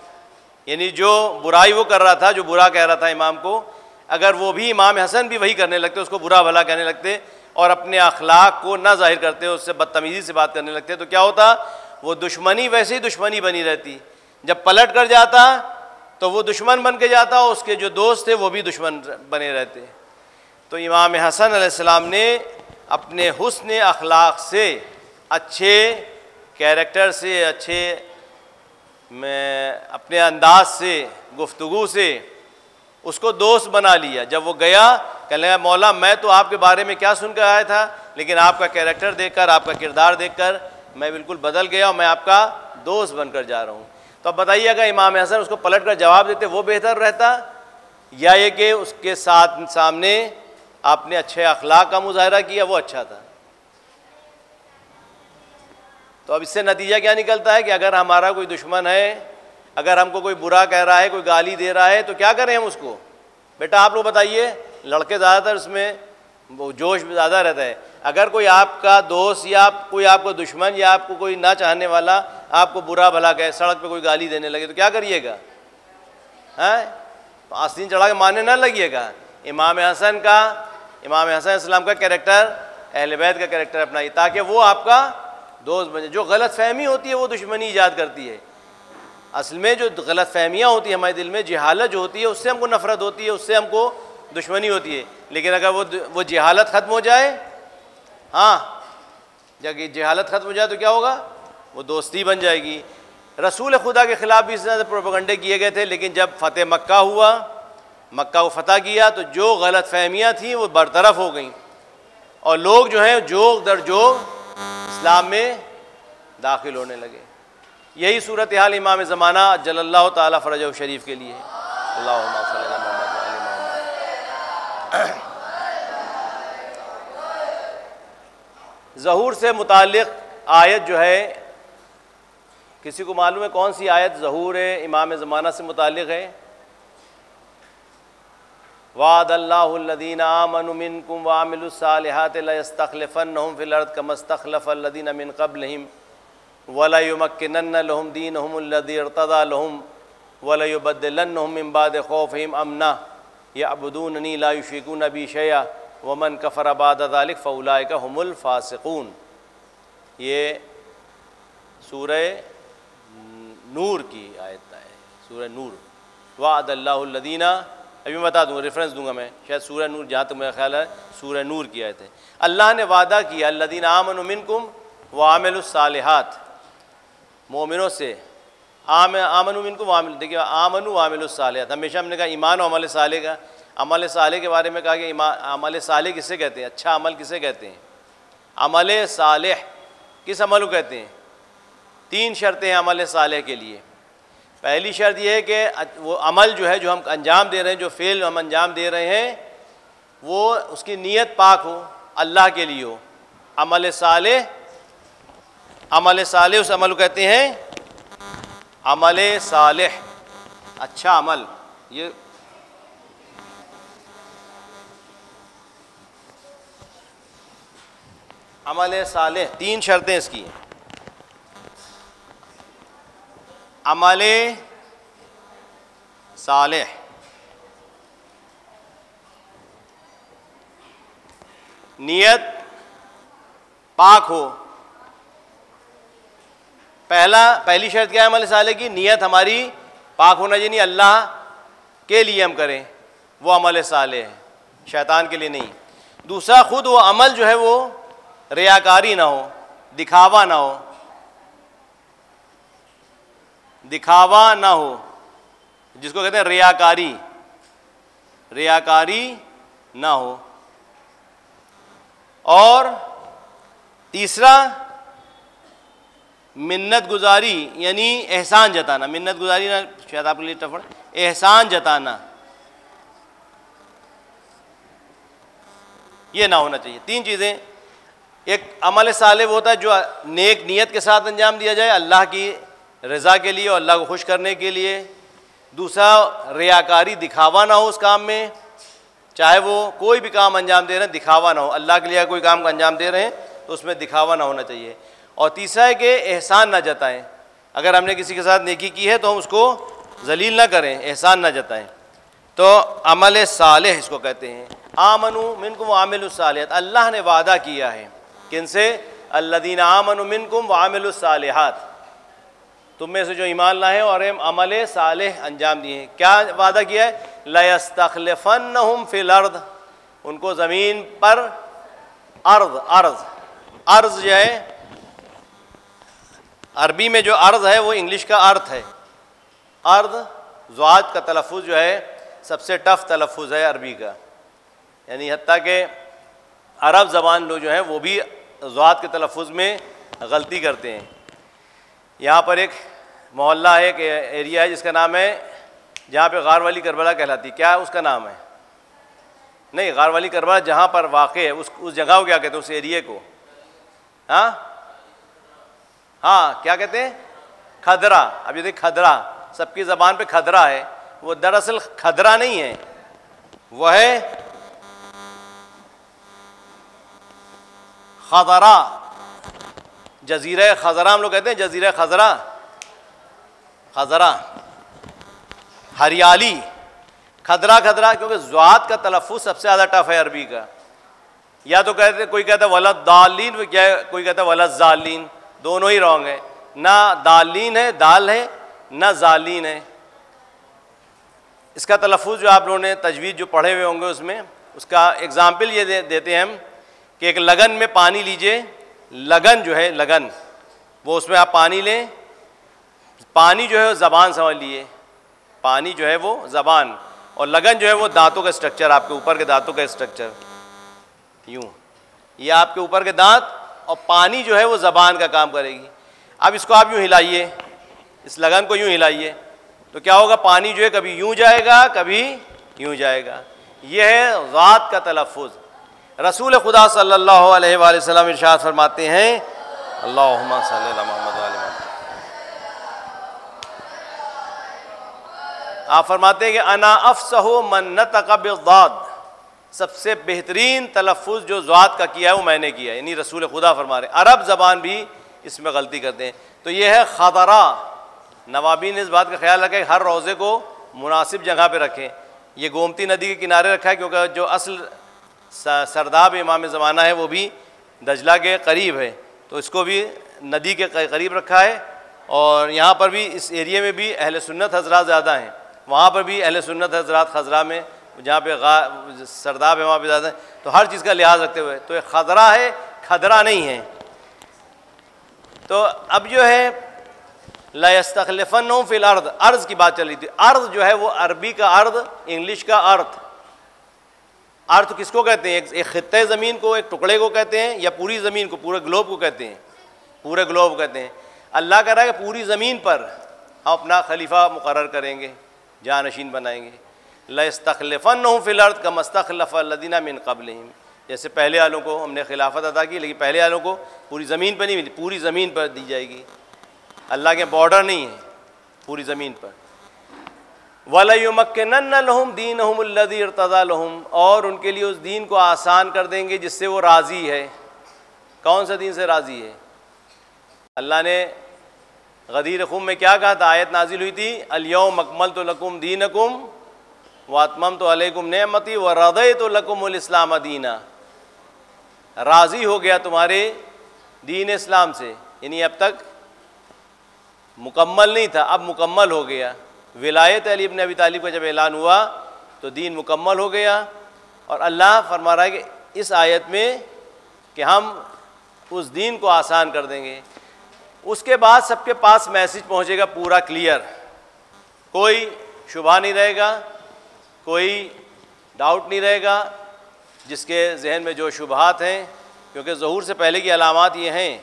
یعنی جو برائی وہ کر رہا تھا, جو برا کہہ رہا تھا امام کو, اگر وہ بھی امام حسن بھی وہی کرنے لگتے, اس کو برا بھلا کہنے لگتے اور اپنے اخلاق کو نہ ظاہر کرتے، اس سے بدتمیزی سے بات کرنے لگتے، تو کیا ہوتا؟ وہ دشمنی ویسے ہی دشمنی بنی رہتی، جب پلٹ کر جاتا تو وہ دشمن بن کے جاتا، اور اس کے جو دوست تھے وہ بھی دشمن بنے رہتے۔ تو امام حسن علیہ السلام نے اپنے حسن اخلاق سے، اچھے کیریکٹر سے، اچھے اپنے انداز سے، گفتگو سے اس کو دوست بنا لیا۔ جب وہ گیا کہنے لگا مولا میں تو آپ کے بارے میں کیا سن کر آیا تھا، لیکن آپ کا کیریکٹر دیکھ کر، آپ کا کردار دیکھ کر میں بالکل بدل گیا اور میں آپ کا دوست بن کر جا رہا ہوں۔ تو اب بتائیے اگر امام حسن اس کو پلٹ کر جواب دیتے وہ بہتر رہتا، یا یہ کہ اس کے ساتھ سامنے آپ نے اچھے اخلاق کا مظاہرہ کیا، وہ اچھا تھا؟ تو اب اس سے نتیجہ کیا نکلتا ہے کہ اگر ہمارا کوئی دشمن ہے، اگر ہم کو کوئی برا کہہ رہا ہے، کوئی گالی دے رہا ہے، تو کیا کریں ہم اس کو؟ بیٹا آپ لوگ بتائیے، لڑکے زیادہ تر اس میں وہ جوش زیادہ رہتا ہے۔ اگر کوئی آپ کا دوست یا کوئی آپ کو دشمن یا آپ کو کوئی نہ چاہنے والا آپ کو برا بھلا کہے، سڑک پہ کوئی گالی دینے لگے تو کیا کریے گا؟ آستین چڑھا کے ماننے نہ لگیے گا۔ امام حسن علیہ السلام کا کیریکٹر، اہل بیت کا کیریکٹر اپنائیے تاکہ وہ آپ کا دوست بنے۔ جو غلط فہمی ہوتی ہے وہ دشمنی ایجاد کرتی ہے۔ اصل میں جو غلط فہمیاں ہوتی ہیں ہمارے دل میں، جہالت جو ہوتی ہے اس سے ہم کو نفرت ہوتی ہے، اس سے ہم کو دشمنی ہوتی ہے۔ لیکن اگر وہ جہالت ختم ہو جائے، جب یہ جہالت ختم ہو جائے تو کیا ہوگا؟ وہ دوستی بن جائے گی۔ رسول خدا کے خلاف بھی اس طرح سے پروپیگنڈے کیے گئے تھے، لیکن جب فتح مکہ ہوا، مکہ کو فتح کیا، تو جو غلط فہمیاں تھیں وہ برطرف ہو گئیں، اور لوگ جو ہیں جوگ در جوگ اسلام میں داخل ہونے لگے۔ یہی صورتحال امام زمانہ جل اللہ تعالیٰ فرجہ شریف کے لیے ہے۔ اللہم صلی اللہ محمد وعلی محمد۔ ظہور سے متعلق آیت جو ہے، کسی کو معلوم ہے کون سی آیت ظہور امام زمانہ سے متعلق ہے؟ وعد اللہ الذین آمنوا منکم وعملوا الصالحات لیستخلفنہم فی الارض کما استخلف الذین من قبلہم وَلَيُمَكِّنَنَّ لَهُمْ دِينَهُمُ الَّذِي ارْتَضَىٰ لَهُمْ وَلَيُبَدِّلَنَّهُم مِّن بَعْدِ خَوْفِهِمْ أَمْنًا يَعْبُدُونَنِي لَا يُشْرِكُونَ بِي شَيْئًا وَمَن كَفَرَ بَعْدَ ذَلِكَ فَأُولَٰئِكَ هُمُ الْفَاسِقُونَ۔ یہ سورہ نور کی آیت ہے، سورہ نور۔ وعد اللہ الذین، ابھی میں بتا دوں، ریفرنس دوں گا میں، شاید سورہ نور جہاں تک میرا خیال ہے سورہ نور کی آیت ہے۔ اللہ نے وعدہ کیا الذین آمنوا منکم وعملوا الصالحات، مومنوں سے، آمنوا منکم وعملوا، دیکھیے آمنوا وعملوا الصالحات، ہمیشہ ہم نے کہا ایمان و عمل صالح کا، عمل صالح کے بارے میں کہا کہ عمل صالح کسے کہتے ہیں، اچھا عمل کسے کہتے ہیں؟ عمل صالح کس عمل کو کہتے ہیں؟ 3 شرطیں ہیں عمل صالح کے لیے۔ پہلی شرط یہ ہے کہ وہ عمل جو ہے جو ہم انجام دے رہے ہیں، جو فعل ہم انجام دے رہے ہیں، وہ اس کی نیت پاک ہو، اللہ کے لیے ہو۔ عمل صالح اس عمل کو کہتے ہیں عمل صالح، اچھا عمل۔ یہ عمل صالح 3 شرطیں اس کی، عمل صالح، نیت پاک ہو۔ پہلی شرط کیا ہے عمل صالح کی؟ نیت ہماری پاک ہونا چاہیے، اللہ کے لیے ہم کریں، وہ عمل صالح ہے، شیطان کے لیے نہیں۔ دوسرا، خود وہ عمل جو ہے وہ ریاکاری نہ ہو، دکھاوا نہ ہو، دکھاوا نہ ہو، جس کو کہتے ہیں ریاکاری، ریاکاری نہ ہو۔ اور تیسرا، منت گزاری، یعنی احسان جتانا، منت گزاری نہ، شاید آپ کے لیے ٹفڑ، احسان جتانا، یہ نہ ہونا چاہیے۔ 3 چیزیں، ایک عمل صالح وہ ہوتا ہے جو نیک نیت کے ساتھ انجام دیا جائے اللہ کی رضا کے لیے اور اللہ کو خوش کرنے کے لیے۔ دوسرا، ریاکاری، دکھاوا نہ ہو اس کام میں، چاہے وہ کوئی بھی کام انجام دے رہے ہیں دکھاوا نہ ہو، اللہ کے لیے کوئی کام کا انجام دے رہے ہیں تو اس میں دکھاوا نہ ہونا چاہیے۔ اور تیسرا ہے کہ احسان نہ جتائیں، اگر ہم نے کسی کے ساتھ نیکی کی ہے تو ہم اس کو ذلیل نہ کریں، احسان نہ جتائیں۔ تو عمل صالح اس کو کہتے ہیں. آمنوا منکم وعملوا الصالحات, اللہ نے وعدہ کیا ہے کن سے؟ الذین آمنوا منکم وعملوا الصالحات, تم میں سے جو ایمان لائے اور عمل صالح انجام دیے ہیں. کیا وعدہ کیا ہے؟ لَيَسْتَخْلِفَنَّهُمْ فِي الْأَرْضِ, ان کو زمین پر ارض جو ہے, عربی میں جو ارض ہے وہ انگلش کا ارتھ ہے. ارض زواد کا تلفظ جو ہے سب سے ٹف تلفظ ہے عربی کا, یعنی حتیٰ کہ عرب زبان لوگ جو ہیں وہ بھی زواد کے تلفظ میں غلطی کرتے ہیں. یہاں پر ایک محلہ ہے, ایک ایریا ہے جس کا نام ہے, جہاں پہ غار والی کربلا کہلاتی, کیا اس کا نام ہے؟ نہیں, غار والی کربلا جہاں پر واقع ہے اس جگہ کو کیا کہتے ہیں, اس ایریے کو؟ ہاں کیا کہتے ہیں؟ کھدرا. اب یہ دیکھ, کھدرا سب کی زبان پہ کھدرا ہے, وہ دراصل کھدرا نہیں ہے, وہ ہے خضرا. جزیرہ خضرا ہم لوگ کہتے ہیں, جزیرہ خضرا, خضرا ہریالی. کھدرا کیونکہ زواد کا تلفظ سب سے زیادہ ٹف ہے عربی کا. یا تو کہتے کوئی کہتا ہے ولدالین, کوئی کہتا ہے ولدزالین, دونوں ہی رانگ ہے. نہ دالین ہے, دال ہے, نہ زالین ہے. اس کا تلفظ جو آپ لوگوں نے تجوید جو پڑھے ہوئے ہوں گے اس میں, اس کا اگزامپل یہ دیتے ہیں ہم کہ ایک لگن میں پانی لیجئے. لگن جو ہے, لگن وہ اس میں آپ پانی لیں, پانی جو ہے زبان سمجھ لیے, پانی جو ہے وہ زبان, اور لگن جو ہے وہ دانتوں کا اسٹرکچر, آپ کے اوپر کے دانتوں کا اسٹرکچر, یوں یہ آپ کے اوپر کے دانت, اور پانی جو ہے وہ زبان کا کام کرے گی. اب اس کو آپ یوں ہلائیے, اس لگن کو یوں ہلائیے, تو کیا ہوگا؟ پانی جو ہے کبھی یوں جائے گا, کبھی یوں جائے گا. یہ ہے ذات کا تلفظ. رسول خدا صلی اللہ علیہ وآلہ وسلم ارشاد فرماتے ہیں, اللہم صلی علی محمد وآل محمد, آپ فرماتے ہیں کہ انا افصح من نطق بالضاد, سب سے بہترین تلفظ جو ذات کا کیا ہے وہ میں نے کیا ہے, یعنی رسول خدا فرما رہے ہیں. عرب زبان بھی اس میں غلطی کرتے ہیں. تو یہ ہے خضرا. نوابی نے اس بات کا خیال رکھا کہ ہر روضے کو مناسب جگہ پہ رکھیں. یہ گومتی ندی کے کنارے رکھا ہے کیونکہ جو اصل سرداب امام زمانہ ہے وہ بھی دجلہ کے قریب ہے, تو اس کو بھی ندی کے قریب رکھا ہے. اور یہاں پر بھی اس ایریے میں بھی اہل سنت حضرات زیادہ ہیں, وہاں پر بھی اہل سنت حضرات خضرا میں جہاں پہ سرداب ہے وہاں پہ زیادہ ہیں. تو ہر چیز کا لحاظ رکھتے ہوئے, تو یہ خضرا ہے, کھدرا نہیں ہے. تو اب جو ہے لَيَسْتَخْلِفَنَّهُمْ فِي الْأَرْضِ, ارض کی بات چل رہی تھی. ارض جو ہے وہ عربی کا ارض, انگلش کا ارتھ. ارتھ کس کو کہتے ہیں؟ ایک خطے زمین کو, ایک ٹکڑے کو کہتے ہیں, یا پوری زمین کو, پورے گلوب کو کہتے ہیں؟ پورے گلوب کہتے ہیں. اللہ کہہ رہا ہے کہ پوری زمین پر ہم اپنا خلیفہ مقرر کریں گے, جانشین بنائیں گے. لَيَسْتَخْلِفَنَّهُمْ فِي الْأَرْضِ كَمَا اسْتَخْلَفَ الَّذِينَ مِنْ قَبْلِهِمْ, جیسے پہلے والوں کو ہم نے خلافت عطا کی, لیکن پہلے والوں کو پوری زمین پر نہیں ملی, پوری زمین پر دی جائے گی. اللہ کے بارڈر نہیں ہے, پوری زمین پر. وَلَيُمَكِّنَنَّ لَهُمْ دِينَهُمُ الَّذِي ارْتَضَىٰ لَهُمْ, اور ان کے لیے اس دین کو آسان کر دیں گے جس سے وہ راضی ہے. کون سا دین سے راضی ہے؟ اللہ نے غدیر خم میں کیا کہا تھا؟ آیت نازل ہوئی تھی, الْيَوْمَ أَكْمَلْتُ لَكُمْ دِينَكُمْ وَأَتْمَمْتُ عَلَيْكُمْ نِعْمَتِي وَرَضَيْتُ لَكُمُ الْإِسْلَامَ دِينًا. راضی ہو گیا تمہارے دین اسلام سے, یعنی اب تک مکمل نہیں تھا, اب مکمل ہو گیا. ولایت علی ابن ابی طالب کا جب اعلان ہوا تو دین مکمل ہو گیا. اور اللہ فرما رہا ہے کہ اس آیت میں کہ ہم اس دین کو آسان کر دیں گے. اس کے بعد سب کے پاس میسج پہنچے گا پورا کلیئر, کوئی شبہ نہیں رہے گا, کوئی ڈاؤٹ نہیں رہے گا. جس کے ذہن میں جو شبہات ہیں, کیونکہ ظہور سے پہلے کی علامات یہ ہیں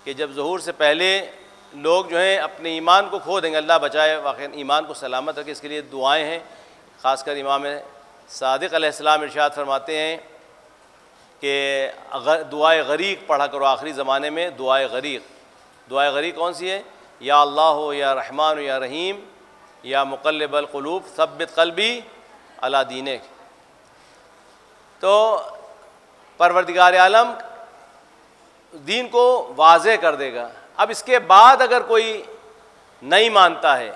کہ جب ظہور سے پہلے لوگ جو ہیں اپنے ایمان کو کھو دیں گے, اللہ بچائے واقعی ایمان کو سلامت رکھے, اس کے لیے دعائیں ہیں. خاص کر امام صادق علیہ السلام ارشاد فرماتے ہیں کہ دعائے غریق پڑھا کرو آخری زمانے میں. دعائے غریق, دعائے غریق کون سی ہے؟ یا اللہ ہو, یا رحمان ہو, یا رحیم, یا مقلب القلوب ثبت قلبی علی دینک. تو پروردگار عالم دین کو واضح کر دے گا. اب اس کے بعد اگر کوئی نہیں مانتا ہے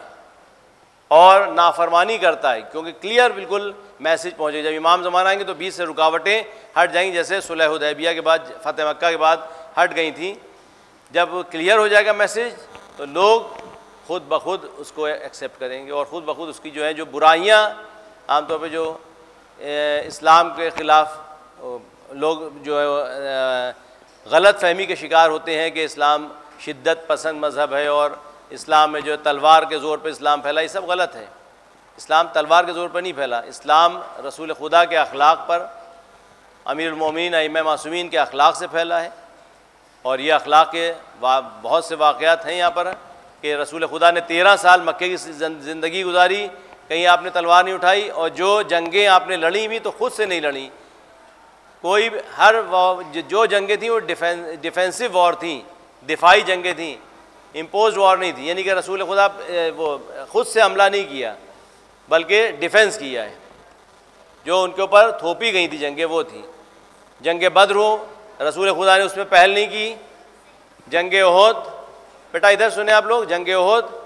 اور نافرمانی کرتا ہے، کیونکہ کلیئر بالکل میسج پہنچے. جب امام زمان آئیں گے تو بیچ سے رکاوٹیں ہٹ جائیں گی، جیسے صلح حدیبیہ کے بعد فتح مکہ کے بعد ہٹ گئی تھیں. جب کلیئر ہو جائے گا میسج تو لوگ خود بخود اس کو ایکسیپٹ کریں گے، اور خود بخود اس کی جو ہے جو برائیاں عام طور پہ جو اسلام کے خلاف لوگ جو ہے غلط فہمی کے شکار ہوتے ہیں کہ اسلام شدت پسند مذہب ہے اور اسلام میں جو تلوار کے زور پہ اسلام پھیلا، یہ سب غلط ہے. اسلام تلوار کے زور پر نہیں پھیلا، اسلام رسول خدا کے اخلاق پر، امیر المومنین ائمہ معصومین کے اخلاق سے پھیلا ہے. اور یہ اخلاق کے بہت سے واقعات ہیں یہاں پر کہ رسول خدا نے 13 سال مکے کی زندگی گزاری، کہیں آپ نے تلوار نہیں اٹھائی، اور جو جنگیں آپ نے لڑیں بھی تو خود سے نہیں لڑیں. کوئی جو جنگیں تھیں وہ ڈیفینسو وار تھیں، دفاعی جنگیں تھیں، امپوزڈ وار نہیں تھی. یعنی کہ رسول خدا وہ خود سے حملہ نہیں کیا بلکہ ڈیفینس کیا ہے. جو ان کے اوپر تھوپی گئی تھی جنگیں وہ تھیں. جنگ بدر ہو، رسول خدا نے اس میں پہل نہیں کی. جنگ احد، بیٹا ادھر سنیں آپ لوگ، جنگ احد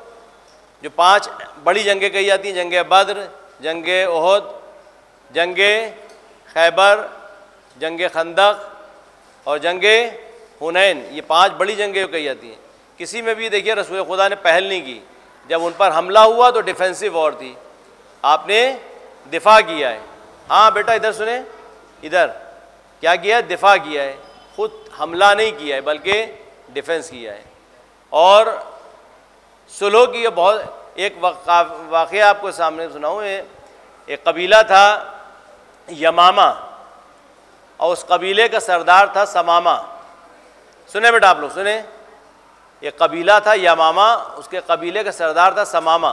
جو 5 بڑی جنگیں کہی جاتی ہیں، جنگ بدر، جنگ احد، جنگ خیبر، جنگ خندق اور جنگ حنین، یہ 5 بڑی جنگیں کہی جاتی ہیں. کسی میں بھی دیکھیے رسول خدا نے پہل نہیں کی. جب ان پر حملہ ہوا تو ڈیفینسو وار تھی، آپ نے دفاع کیا ہے. ہاں بیٹا ادھر سنیں، ادھر کیا کیا ہے؟ دفاع کیا ہے، خود حملہ نہیں کیا ہے بلکہ ڈیفینس کیا ہے. اور صلح کی بہت ایک واقعہ آپ کو سامنے سناؤں. ایک قبیلہ تھا یمامہ اور اس قبیلے کا سردار تھا سمامہ. سنیں بیٹا آپ لوگ سنیں، ایک قبیلہ تھا یمامہ، اس کے قبیلے کا سردار تھا سمامہ.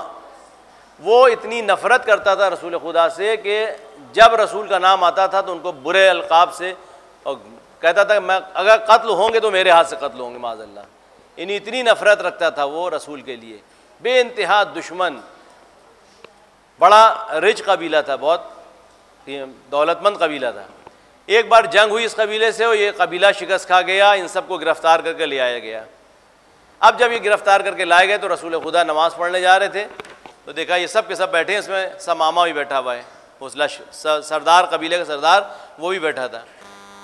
وہ اتنی نفرت کرتا تھا رسول خدا سے کہ جب رسول کا نام آتا تھا تو ان کو برے القاب سے، اور کہتا تھا کہ میں اگر قتل ہوں گے تو میرے ہاتھ سے قتل ہوں گے معاذ اللہ. یعنی اتنی نفرت رکھتا تھا وہ رسول کے لیے، بے انتہا دشمن. بڑا رچ قبیلہ تھا، بہت دولت مند قبیلہ تھا. ایک بار جنگ ہوئی اس قبیلے سے اور یہ قبیلہ شکست کھا گیا، ان سب کو گرفتار کر کے لے آیا گیا. اب جب یہ گرفتار کر کے لائے گئے تو رسول خدا نماز پڑھنے جا رہے تھے تو دیکھا یہ سب کے سب بیٹھے ہیں، اس میں سمامہ بھی بیٹھا ہوا ہے، اس سردار قبیلے کا سردار وہ بھی بیٹھا تھا.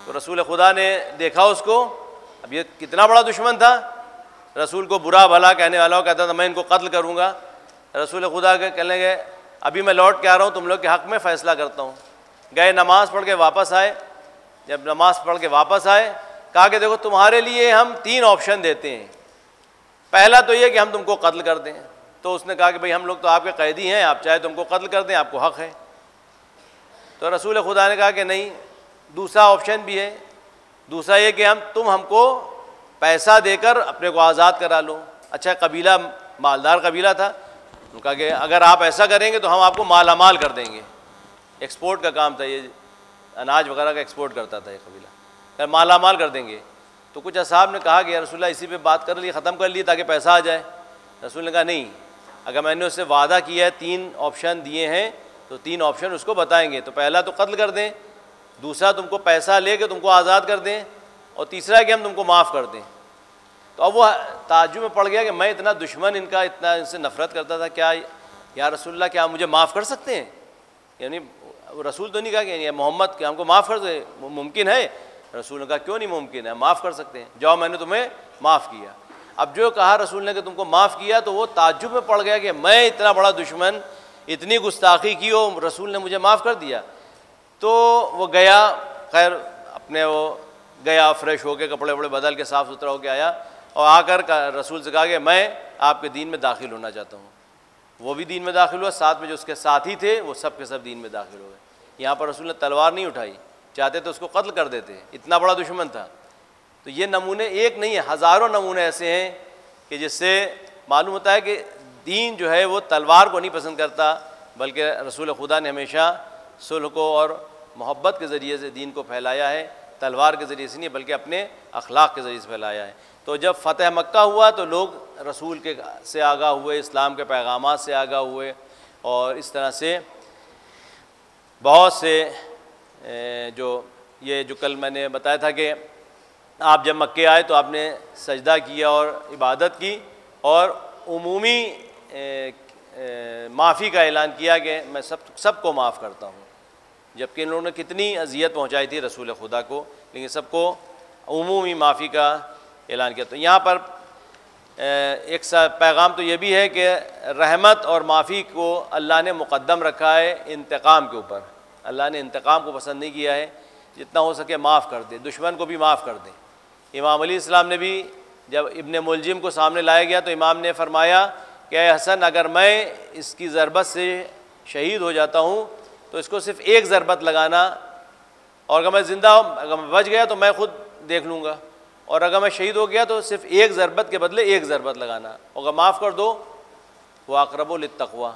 تو رسول خدا نے دیکھا اس کو، اب یہ کتنا بڑا دشمن تھا، رسول کو برا بھلا کہنے والا، کہتا تھا میں ان کو قتل کروں گا. رسول خدا کے کہنے لگے ابھی میں لوٹ کے آ رہا ہوں، تم لوگ کے حق میں فیصلہ کرتا ہوں. گئے نماز پڑھ کے واپس آئے. جب نماز پڑھ کے واپس آئے کہا کہ دیکھو تمہارے لیے ہم 3 آپشن دیتے ہیں. پہلا تو یہ کہ ہم تم کو قتل کر دیں. تو اس نے کہا کہ بھئی ہم لوگ تو آپ کے قیدی ہیں، آپ چاہے تم کو قتل کر دیں، آپ کو حق ہے. تو رسول خدا نے کہا کہ نہیں، دوسرا آپشن بھی ہے. دوسرا یہ کہ تم ہم کو پیسہ دے کر اپنے کو آزاد کرا لو. اچھا قبیلہ مالدار قبیلہ تھا، انہوں نے کہا کہ اگر آپ ایسا کریں گے تو ہم آپ کو مالا مال کر دیں گے. ایکسپورٹ کا کام تھا، یہ اناج وغیرہ کا ایکسپورٹ کرتا تھا یہ قبیلہ، کہ مالا مال کر دیں گے. تو کچھ اصحاب نے کہا کہ یا رسول اللہ اسی پہ بات کر لی، ختم کر لی تاکہ پیسہ آ جائے. رسول نے کہا نہیں، اگر میں نے اس سے وعدہ کیا ہے، 3 آپشن دیے ہیں تو 3 آپشن اس کو بتائیں گے. تو پہلا تو قتل کر دیں، دوسرا تم کو پیسہ لے کے تم کو آزاد کر دیں، اور تیسرا ہے کہ ہم تم کو معاف کر دیں. تو اب وہ تعجب میں پڑ گیا کہ میں اتنا دشمن ان کا، اتنا ان سے نفرت کرتا تھا، کیا یا رسول اللہ کیا مجھے معاف کر سکتے ہیں؟ یعنی رسول تو نہیں کہا کہ محمد کہ ہم کو معاف کر دے، ممکن ہے؟ رسول نے کہا کیوں نہیں ممکن ہے، معاف کر سکتے ہیں، جاؤ میں نے تمہیں معاف کیا. اب جو کہا رسول نے کہ تم کو معاف کیا تو وہ تعجب میں پڑ گیا کہ میں اتنا بڑا دشمن، اتنی گستاخی کی اور رسول نے مجھے معاف کر دیا. تو وہ گیا، خیر اپنے وہ گیا فریش ہو کے، کپڑے وپڑے بدل کے صاف ستھرا ہو کے آیا، اور آ کر رسول سے کہا کہ میں آپ کے دین میں داخل ہونا چاہتا ہوں. وہ بھی دین میں داخل ہوا، ساتھ میں جو اس کے ساتھی تھے وہ سب کے سب دین میں داخل ہو گئے. یہاں پر رسول نے تلوار نہیں اٹھائی، چاہتے تو اس کو قتل کر دیتے، اتنا بڑا دشمن تھا. تو یہ نمونے ایک نہیں ہے، ہزاروں نمونے ایسے ہیں کہ جس سے معلوم ہوتا ہے کہ دین جو ہے وہ تلوار کو نہیں پسند کرتا، بلکہ رسول خدا نے ہمیشہ صلح کو اور محبت کے ذریعے سے دین کو پھیلایا ہے، تلوار کے ذریعے سے نہیں بلکہ اپنے اخلاق کے ذریعے سے پھیلایا ہے. تو جب فتح مکہ ہوا تو لوگ رسول کے سے آگاہ ہوئے، اسلام کے پیغامات سے آگاہ ہوئے، اور اس طرح سے بہت سے جو کل میں نے بتایا تھا کہ آپ جب مکے آئے تو آپ نے سجدہ کیا اور عبادت کی، اور عمومی معافی کا اعلان کیا کہ میں سب کو معاف کرتا ہوں، جبکہ ان لوگوں نے کتنی اذیت پہنچائی تھی رسول خدا کو، لیکن سب کو عمومی معافی کا اعلان کیا۔ تو یہاں پر ایک پیغام تو یہ بھی ہے کہ رحمت اور معافی کو اللہ نے مقدم رکھا ہے انتقام کے اوپر۔ اللہ نے انتقام کو پسند نہیں کیا ہے، جتنا ہو سکے معاف کر دے، دشمن کو بھی معاف کر دے۔ امام علیہ السلام نے بھی جب ابن ملجم کو سامنے لایا گیا تو امام نے فرمایا کہ اے حسن، اگر میں اس کی ضربت سے شہید ہو جاتا ہوں تو اس کو صرف ایک ضربت لگانا، اور اگر میں زندہ اگر میں بچ گیا تو میں خود دیکھ لوں گا، اور اگر میں شہید ہو گیا تو صرف ایک ضربت کے بدلے ایک ضربت لگانا، اور اگر معاف کر دو وہ اقرب للتقویٰ۔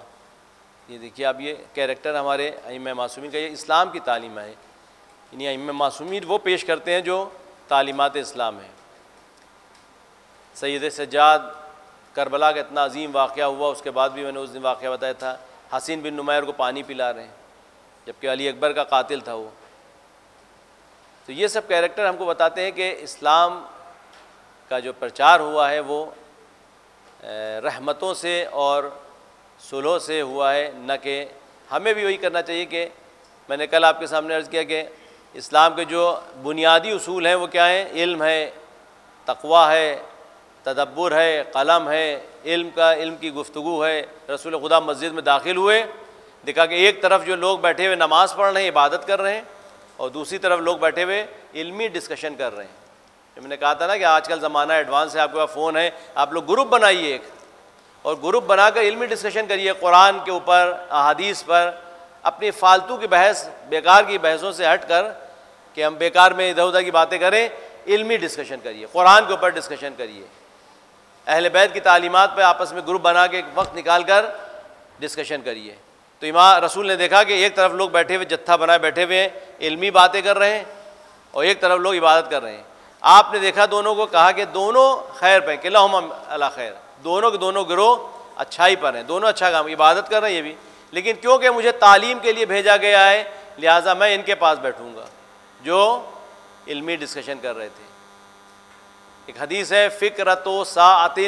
یہ دیکھیے اب یہ کیریکٹر ہمارے ائمہ معصومین کا، یہ اسلام کی تعلیم ہے، یعنی ائمہ معصومین وہ پیش کرتے ہیں جو تعلیمات اسلام ہیں۔ سید سجاد کربلا کا اتنا عظیم واقعہ ہوا، اس کے بعد بھی میں نے اس دن واقعہ بتایا تھا، حسین بن نمیر کو پانی پلا رہے ہیں جبکہ علی اکبر کا قاتل تھا وہ۔ تو یہ سب کیریکٹر ہم کو بتاتے ہیں کہ اسلام کا جو پرچار ہوا ہے وہ رحمتوں سے اور صلح سے ہوا ہے، نہ کہ ہمیں بھی وہی کرنا چاہیے کہ میں نے کل آپ کے سامنے عرض کیا کہ اسلام کے جو بنیادی اصول ہیں وہ کیا ہیں؟ علم ہے، تقویٰ ہے، تدبر ہے، قلم ہے، علم کی گفتگو ہے۔ رسول خدا مسجد میں داخل ہوئے، دیکھا کہ ایک طرف جو لوگ بیٹھے ہوئے نماز پڑھ رہے ہیں، عبادت کر رہے ہیں، اور دوسری طرف لوگ بیٹھے ہوئے علمی ڈسکشن کر رہے ہیں۔ جو میں نے کہا تھا نا کہ آج کل زمانہ ایڈوانس ہے، آپ کے پاس فون ہے، آپ لوگ گروپ بنائیے ایک، اور گروپ بنا کر علمی ڈسکشن کریے قرآن کے اوپر، احادیث پر، اپنی فالتو کی بحث، بیکار کی بحثوں سے ہٹ کر کہ ہم بیکار میں ادھر ادھر کی باتیں کریں، علمی ڈسکشن کریے، قرآن کے اوپر ڈسکشن کریے، اہل بیت کی تعلیمات پہ آپس میں گروپ بنا کے ایک وقت نکال کر ڈسکشن کریے۔ تو امام رسول نے دیکھا کہ ایک طرف لوگ بیٹھے ہوئے جتھا بنائے بیٹھے ہوئے ہیں، علمی باتیں کر رہے ہیں، اور ایک طرف لوگ عبادت کر رہے ہیں۔ آپ نے دیکھا دونوں کو، کہا کہ دونوں خیر پہ، کلاہم علی خیر، دونوں کے دونوں گروہ اچھائی پر ہیں، دونوں اچھا کام، عبادت کر رہے ہیں یہ بھی، لیکن کیونکہ مجھے تعلیم کے لیے بھیجا گیا ہے لہٰذا میں ان کے پاس بیٹھوں گا جو علمی ڈسکشن کر رہے تھے۔ ایک حدیث ہے، فکرۃ ساعۃ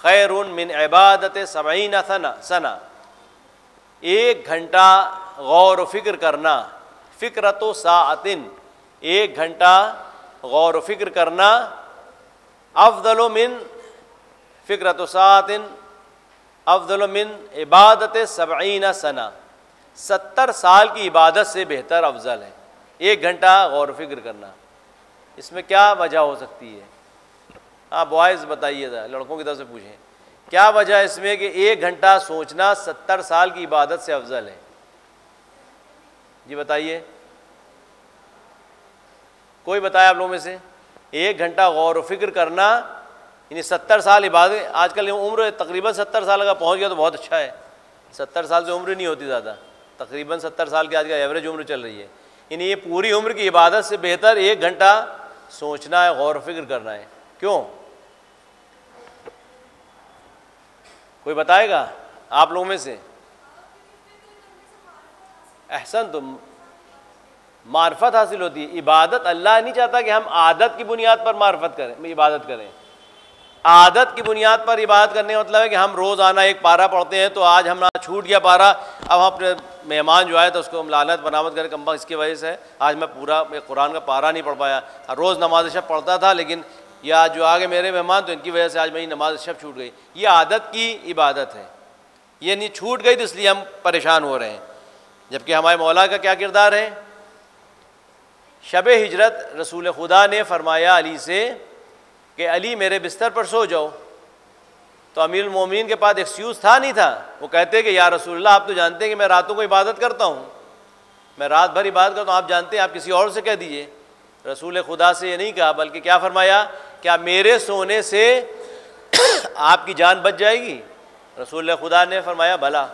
خیر من عبادت 70 سنہ، ایک گھنٹہ غور و فکر کرنا، فکرۃ ساعۃ، ایک گھنٹہ غور و فکر کرنا، افضل من فکرۃ ساعۃ افضل من عبادت 70 سنہ، 70 سال کی عبادت سے بہتر افضل ہے ایک گھنٹہ غور و فکر کرنا۔ اس میں کیا وجہ ہو سکتی ہے؟ آپ بوائز بتائیے ذرا، لڑکوں کی طرف سے پوچھیں، کیا وجہ اس میں کہ ایک گھنٹہ سوچنا 70 سال کی عبادت سے افضل ہے؟ جی بتائیے، کوئی بتایا آپ لوگوں میں سے؟ ایک گھنٹہ غور و فکر کرنا یعنی 70 سال عبادت۔ آج کل عمر تقریباً 70 سال کا پہنچ گیا تو بہت اچھا ہے، 70 سال سے عمر نہیں ہوتی زیادہ، تقریباً 70 سال کی آج کا ایوریج عمر چل رہی ہے، یعنی یہ پوری عمر کی عبادت سے بہتر ایک گھنٹہ سوچنا ہے، غور و فکر کرنا ہے۔ کیوں؟ کوئی بتائے گا آپ لوگوں میں سے؟ احسن، تو معرفت حاصل ہوتی ہے۔ عبادت اللہ نہیں چاہتا کہ ہم عادت کی بنیاد پر معرفت کریں، عبادت کریں۔ عادت کی بنیاد پر عبادت کرنے کا مطلب ہے کہ ہم روزانہ ایک پارہ پڑھتے ہیں، تو آج ہم چھوٹ گیا پارہ، اب ہم اپنے مہمان جو آئے تو اس کو ہم لعنت بنامت کریں، کم اس کی وجہ سے آج میں پورا قرآن کا پارہ نہیں پڑھ پایا، روز نماز شب پڑھتا تھا لیکن یا جو آگے میرے مہمان تو ان کی وجہ سے آج میری نماز شب چھوٹ گئی۔ یہ عادت کی عبادت ہے، یہ نہیں چھوٹ گئی تو اس لیے ہم پریشان ہو رہے ہیں، جبکہ ہمارے مولا کا کیا کردار ہے؟ شب ہجرت رسول خدا نے فرمایا علی سے کہ علی میرے بستر پر سو جاؤ، تو امیر المومنین کے پاس ایکسکیوز تھا نہیں تھا، وہ کہتے کہ یا رسول اللہ آپ تو جانتے ہیں کہ میں راتوں کو عبادت کرتا ہوں، میں رات بھر عبادت کرتا ہوں، آپ جانتے ہیں، آپ کسی اور سے کہہ دیجئے۔ رسول خدا سے یہ نہیں کہا، بلکہ کیا فرمایا؟ کیا میرے سونے سے آپ کی جان بچ جائے گی؟ رسول خدا نے فرمایا بھلا،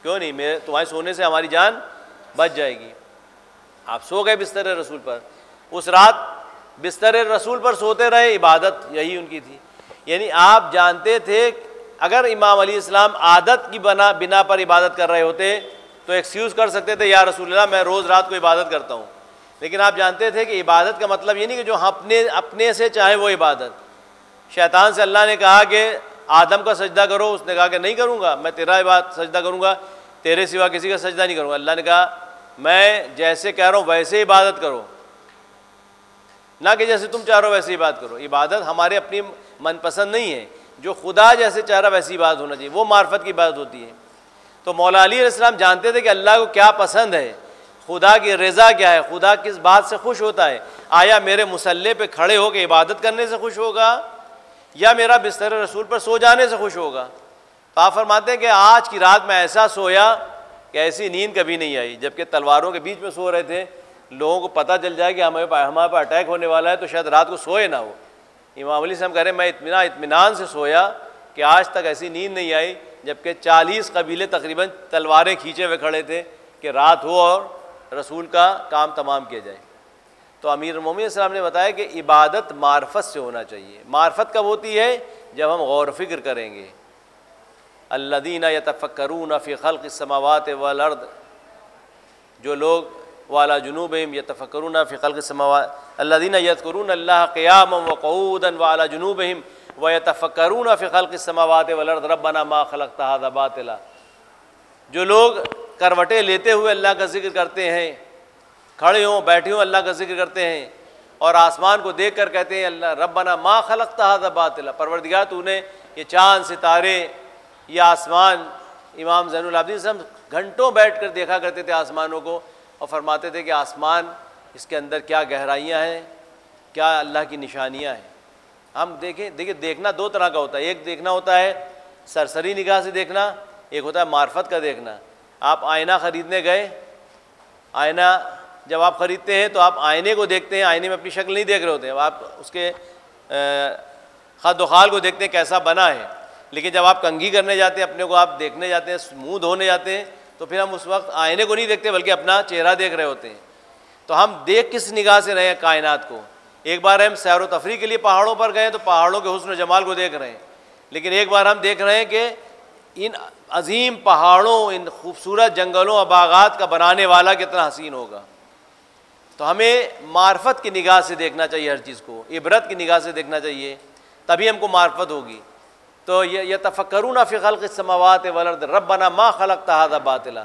کیوں نہیں، میرے تمہارے سونے سے ہماری جان بچ جائے گی۔ آپ سو گئے بستر رسول پر، اس رات بستر رسول پر سوتے رہے، عبادت یہی ان کی تھی۔ یعنی آپ جانتے تھے اگر امام علیہ السلام عادت کی بنا پر عبادت کر رہے ہوتے تو ایکسکیوز کر سکتے تھے، یا رسول اللہ میں روز رات کو عبادت کرتا ہوں، لیکن آپ جانتے تھے کہ عبادت کا مطلب یہ نہیں کہ جو ہم اپنے سے چاہیں وہ عبادت۔ شیطان سے اللہ نے کہا کہ آدم کا سجدہ کرو، اس نے کہا کہ نہیں کروں گا، میں تیرا سجدہ کروں گا، تیرے سوا کسی کا سجدہ نہیں کروں گا۔ اللہ نے کہا میں جیسے کہہ رہا ہوں ویسے عبادت کرو، نہ کہ جیسے تم چاہ رہو ویسے عبادت کرو۔ عبادت ہمارے اپنی من پسند نہیں ہے، جو خدا جیسے چاہ رہا ویسی عبادت ہونا چاہیے، وہ معرفت کی عبادت ہوتی ہے۔ تو مولا علی علیہ السلام جانتے تھے کہ اللہ کو کیا پسند ہے، خدا کی رضا کیا ہے، خدا کس بات سے خوش ہوتا ہے۔ آیا میرے مصلی پہ کھڑے ہو کے عبادت کرنے سے خوش ہوگا یا میرا بستر رسول پر سو جانے سے خوش ہوگا؟ تو آپ فرماتے ہیں کہ آج کی رات میں ایسا سویا کہ ایسی نیند کبھی نہیں آئی، جبکہ تلواروں کے بیچ میں سو رہے تھے، لوگوں کو پتہ چل جائے کہ ہمارے پہ اٹیک ہونے والا ہے تو شاید رات کو سوئے نہ ہو۔ امام علی صاحب کہہ رہے ہیں میں اطمینان سے سویا کہ آج تک ایسی نیند نہیں آئی، جبکہ 40 قبیلے تقریباً تلواریں کھینچے ہوئے کھڑے تھے کہ رات ہو اور رسول کا کام تمام کیا جائے۔ تو امیر المومنین السلام نے بتایا کہ عبادت معرفت سے ہونا چاہیے۔ معرفت کب ہوتی ہے؟ جب ہم غور و فکر کریں گے۔ الذین یتفکرون فی خلق السماوات والارض، جو لوگ وعلی جنوبہم یتفکرون فی خلق السماوات، الذین یذکرون اللہ قیاما وقعودا وعلی جنوبہم ویتفکرون فی خلق السماوات والارض ربنا ما خلقت ھذا باطلا، جو لوگ کروٹیں لیتے ہوئے اللہ کا ذکر کرتے ہیں، کھڑے ہوں بیٹھے ہوں اللہ کا ذکر کرتے ہیں، اور آسمان کو دیکھ کر کہتے ہیں اللہ ربنا ما خلقت ھذا باطلا، پروردگار تو نے یہ چاند ستارے یہ آسمان، امام زین العابدین صاحب گھنٹوں بیٹھ کر دیکھا کرتے تھے آسمانوں کو، اور فرماتے تھے کہ آسمان اس کے اندر کیا گہرائیاں ہیں، کیا اللہ کی نشانیاں ہیں۔ ہم دیکھیں دیکھنا دو طرح کا ہوتا ہے، ایک دیکھنا ہوتا ہے سرسری نگاہ سے دیکھنا، ایک ہوتا ہے معرفت کا دیکھنا۔ آپ آئینہ خریدنے گئے، آئینہ جب آپ خریدتے ہیں تو آپ آئینے کو دیکھتے ہیں، آئینے میں اپنی شکل نہیں دیکھ رہے ہوتے ہیں، آپ اس کے خد و خال کو دیکھتے ہیں کیسا بنا ہے۔ لیکن جب آپ کنگھی کرنے جاتے ہیں، اپنے کو آپ دیکھنے جاتے ہیں، منہ دھونے جاتے ہیں، تو پھر ہم اس وقت آئینے کو نہیں دیکھتے بلکہ اپنا چہرہ دیکھ رہے ہوتے ہیں۔ تو ہم دیکھ کس نگاہ سے رہے ہیں کائنات کو؟ ایک بار ہم سیر و تفریح کے لیے پہاڑوں پر گئے تو پہاڑوں کے حسن و جمال کو دیکھ رہے ہیں، لیکن ایک بار ہم دیکھ رہے ہیں کہ ان عظیم پہاڑوں، ان خوبصورت جنگلوں اور باغات کا بنانے والا کتنا حسین ہوگا۔ تو ہمیں معرفت کی نگاہ سے دیکھنا چاہیے ہر چیز کو، عبرت کی نگاہ سے دیکھنا چاہیے، تبھی ہم کو معرفت ہوگی۔ تو یتفکرون فی خلق السماوات والارض ربنا ما خلقت ھذا باطلا،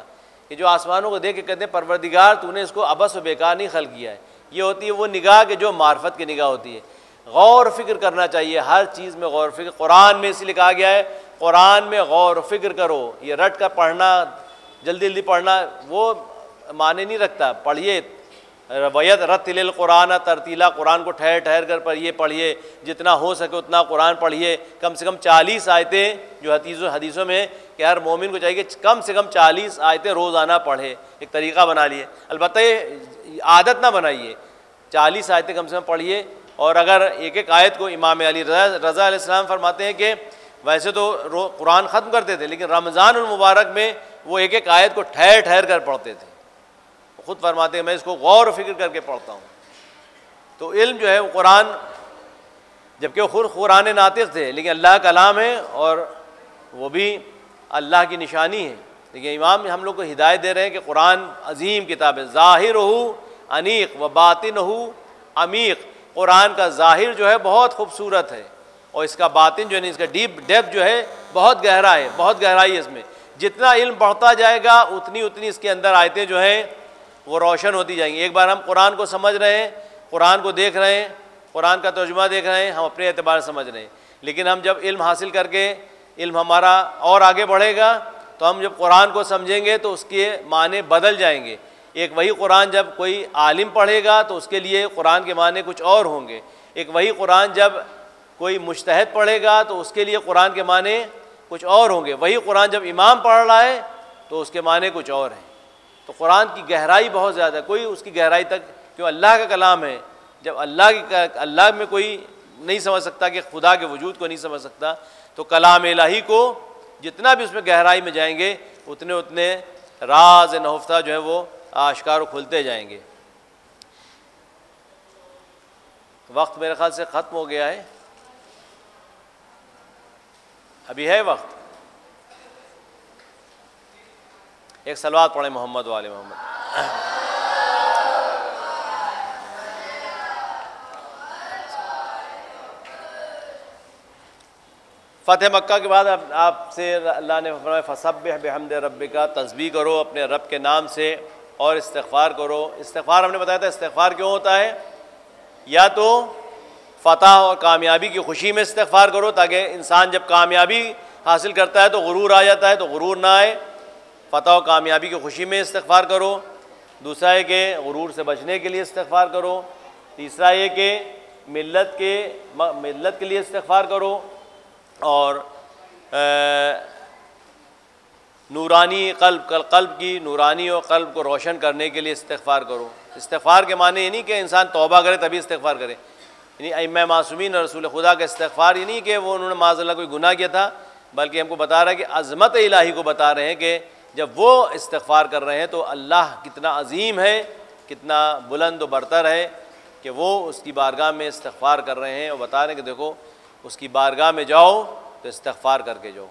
کہ جو آسمانوں کو دیکھ کے کہتے ہیں پروردگار تو نے اس کو عبث و بیکار نہیں خلق کیا ہے۔ یہ ہوتی ہے وہ نگاہ کہ جو معرفت کی نگاہ ہوتی ہے۔ غور و فکر کرنا چاہیے، ہر چیز میں غور و فکر۔ قرآن میں اس لیے کہا گیا ہے قرآن میں غور و فکر کرو۔ یہ رٹ کا پڑھنا، جلدی جلدی پڑھنا وہ معنی نہیں رکھتا۔ پڑھیے، وَيَدْ رَتِّلِ الْقُرْآنَ ترتیلا، قرآن کو ٹھہر ٹھہر کر پڑھیے، جتنا ہو سکے اتنا قرآن پڑھیے۔ کم سے کم 40 آیتیں جو حدیثوں میں کہ ہر مومن کو چاہیے کہ کم سے کم 40 آیتیں روزانہ پڑھے، ایک طریقہ بنا لیے۔ البتہ یہ عادت نہ بنائیے، 40 آیتیں کم سے کم پڑھیے۔ اور اگر ایک ایک آیت کو امام علی رضا علیہ السلام فرماتے ہیں کہ ویسے تو قرآن ختم کرتے تھے لیکن رمضان المبارک میں وہ ایک ایک آیت کو ٹھہر ٹھہر کر پڑھتے تھے۔ خود فرماتے ہیں میں اس کو غور و فکر کر کے پڑھتا ہوں۔ تو علم جو ہے وہ قرآن، جبکہ وہ خود قرآن ناطق تھے لیکن اللہ کا کلام ہے اور وہ بھی اللہ کی نشانی ہے۔ لیکن امام ہم لوگ کو ہدایت دے رہے ہیں کہ قرآن عظیم کتاب ہے، ظاہرہ انیق و باطنہ عمیق۔ قرآن کا ظاہر جو ہے بہت خوبصورت ہے اور اس کا باطن جو ہے اس کا ڈیپ جو ہے بہت گہرا ہے، بہت گہرائی ہے اس میں۔ جتنا علم بڑھتا جائے گا اتنی اس کے اندر آیتیں جو ہیں وہ روشن ہوتی جائیں گی۔ ایک بار ہم قرآن کو سمجھ رہے ہیں، قرآن کو دیکھ رہے ہیں، قرآن کا ترجمہ دیکھ رہے ہیں، ہم اپنے اعتبار سے سمجھ رہے ہیں، لیکن ہم جب علم حاصل کر کے علم ہمارا اور آگے بڑھے گا تو ہم جب قرآن کو سمجھیں گے تو اس کے معنی بدل جائیں گے۔ ایک وہی قرآن جب کوئی عالم پڑھے گا تو اس کے لیے قرآن کے معنی کچھ اور ہوں گے۔ ایک وہی قرآن جب کوئی مجتہد پڑھے گا تو اس کے لیے قرآن کے معنی کچھ اور ہوں گے۔ وہی قرآن جب امام پڑھ رہا ہے تو اس کے معنی کچھ اور ہیں۔ تو قرآن کی گہرائی بہت زیادہ ہے، کوئی اس کی گہرائی تک، کیوں اللہ کا کلام ہے، جب اللہ میں کوئی نہیں سمجھ سکتا کہ خدا کے وجود کو نہیں سمجھ سکتا، تو کلام الہی کو جتنا بھی اس میں گہرائی میں جائیں گے اتنے راز نہفتہ جو ہے وہ آشکار و کھلتے جائیں گے۔ وقت میرے خیال سے ختم ہو گیا ہے، ابھی ہے وقت؟ ایک صلوات پڑھیں محمد و آل محمد۔ فتح مکہ کے بعد آپ سے اللہ نے فرمایا فسبح بحمد ربک، تسبیح کرو اپنے رب کے نام سے اور استغفار کرو۔ استغفار ہم نے بتایا تھا استغفار کیوں ہوتا ہے، یا تو فتح اور کامیابی کی خوشی میں استغفار کرو تاکہ انسان جب کامیابی حاصل کرتا ہے تو غرور آ جاتا ہے، تو غرور نہ آئے، فتح و کامیابی کی خوشی میں استغفار کرو۔ دوسرا ہے کہ غرور سے بچنے کے لیے استغفار کرو۔ تیسرا یہ کہ ملت کے لیے استغفار کرو، اور نورانی قلب کی نورانی اور قلب کو روشن کرنے کے لیے استغفار کرو۔ استغفار کے معنی یہ نہیں کہ انسان توبہ کرے تبھی استغفار کرے، یعنی ائمہ معصومین اور رسول خدا کا استغفار یہ نہیں کہ وہ انہوں نے معاذ اللہ کوئی گناہ کیا تھا، بلکہ ہم کو بتا رہا ہے کہ عظمت الہی کو بتا رہے ہیں کہ جب وہ استغفار کر رہے ہیں تو اللہ کتنا عظیم ہے، کتنا بلند و برتر ہے کہ وہ اس کی بارگاہ میں استغفار کر رہے ہیں، اور بتا رہے ہیں کہ دیکھو اس کی بارگاہ میں جاؤ تو استغفار کر کے جاؤ۔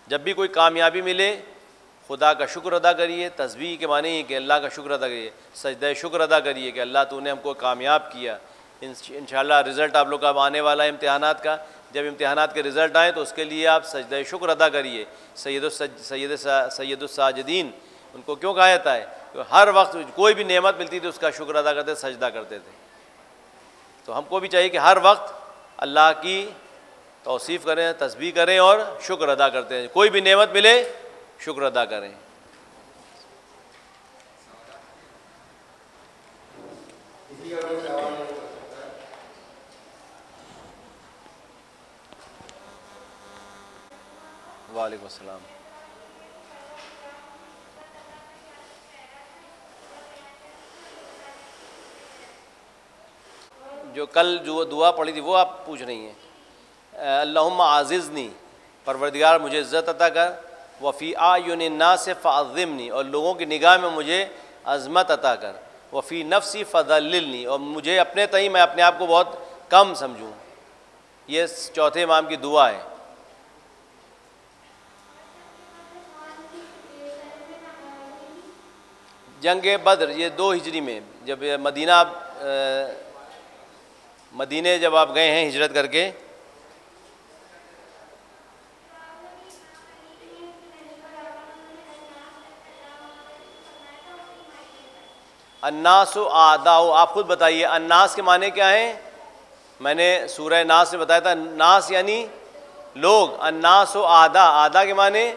جب بھی کوئی کامیابی ملے خدا کا شکر ادا کریے، تسبیح کے معنی ہے کہ اللہ کا شکر ادا کریے، سجدہ شکر ادا کریے کہ اللہ تو نے ہم کو کامیاب کیا۔ انشاءاللہ رزلٹ آپ لوگ کا آنے والا ہے امتحانات کا، جب امتحانات کے رزلٹ آئیں تو اس کے لیے آپ سجدہ شکر ادا کریے۔ سید الساجدین ان کو کیوں کہا جاتا ہے؟ کہ ہر وقت کوئی بھی نعمت ملتی تھی اس کا شکر ادا کرتے، سجدہ کرتے تھے۔ تو ہم کو بھی چاہیے کہ ہر وقت اللہ کی توصیف کریں، تسبیح کریں اور شکر ادا کرتے ہیں، کوئی بھی نعمت ملے شکر ادا کریں۔ وعلیکم السلام۔ جو کل جو دعا پڑھی تھی وہ آپ پوچھ رہی ہیں، اللہم عززنی، پروردگار مجھے عزت عطا کر، وفی اعین الناس فعظمنی، اور لوگوں کی نگاہ میں مجھے عظمت عطا کر، وفی نفسی فذللنی، اور مجھے اپنے تئیں میں اپنے آپ کو بہت کم سمجھوں۔ یہ چوتھے امام کی دعا ہے۔ جنگ بدر یہ 2 ہجری میں، جب مدینے جب آپ گئے ہیں ہجرت کر کے، الناس اعداء، آپ خود بتائیے الناس کے معنی کیا ہیں؟ میں نے سورہ ناس میں بتایا تھا، ناس یعنی لوگ، الناس اعداء، اعداء کے معنی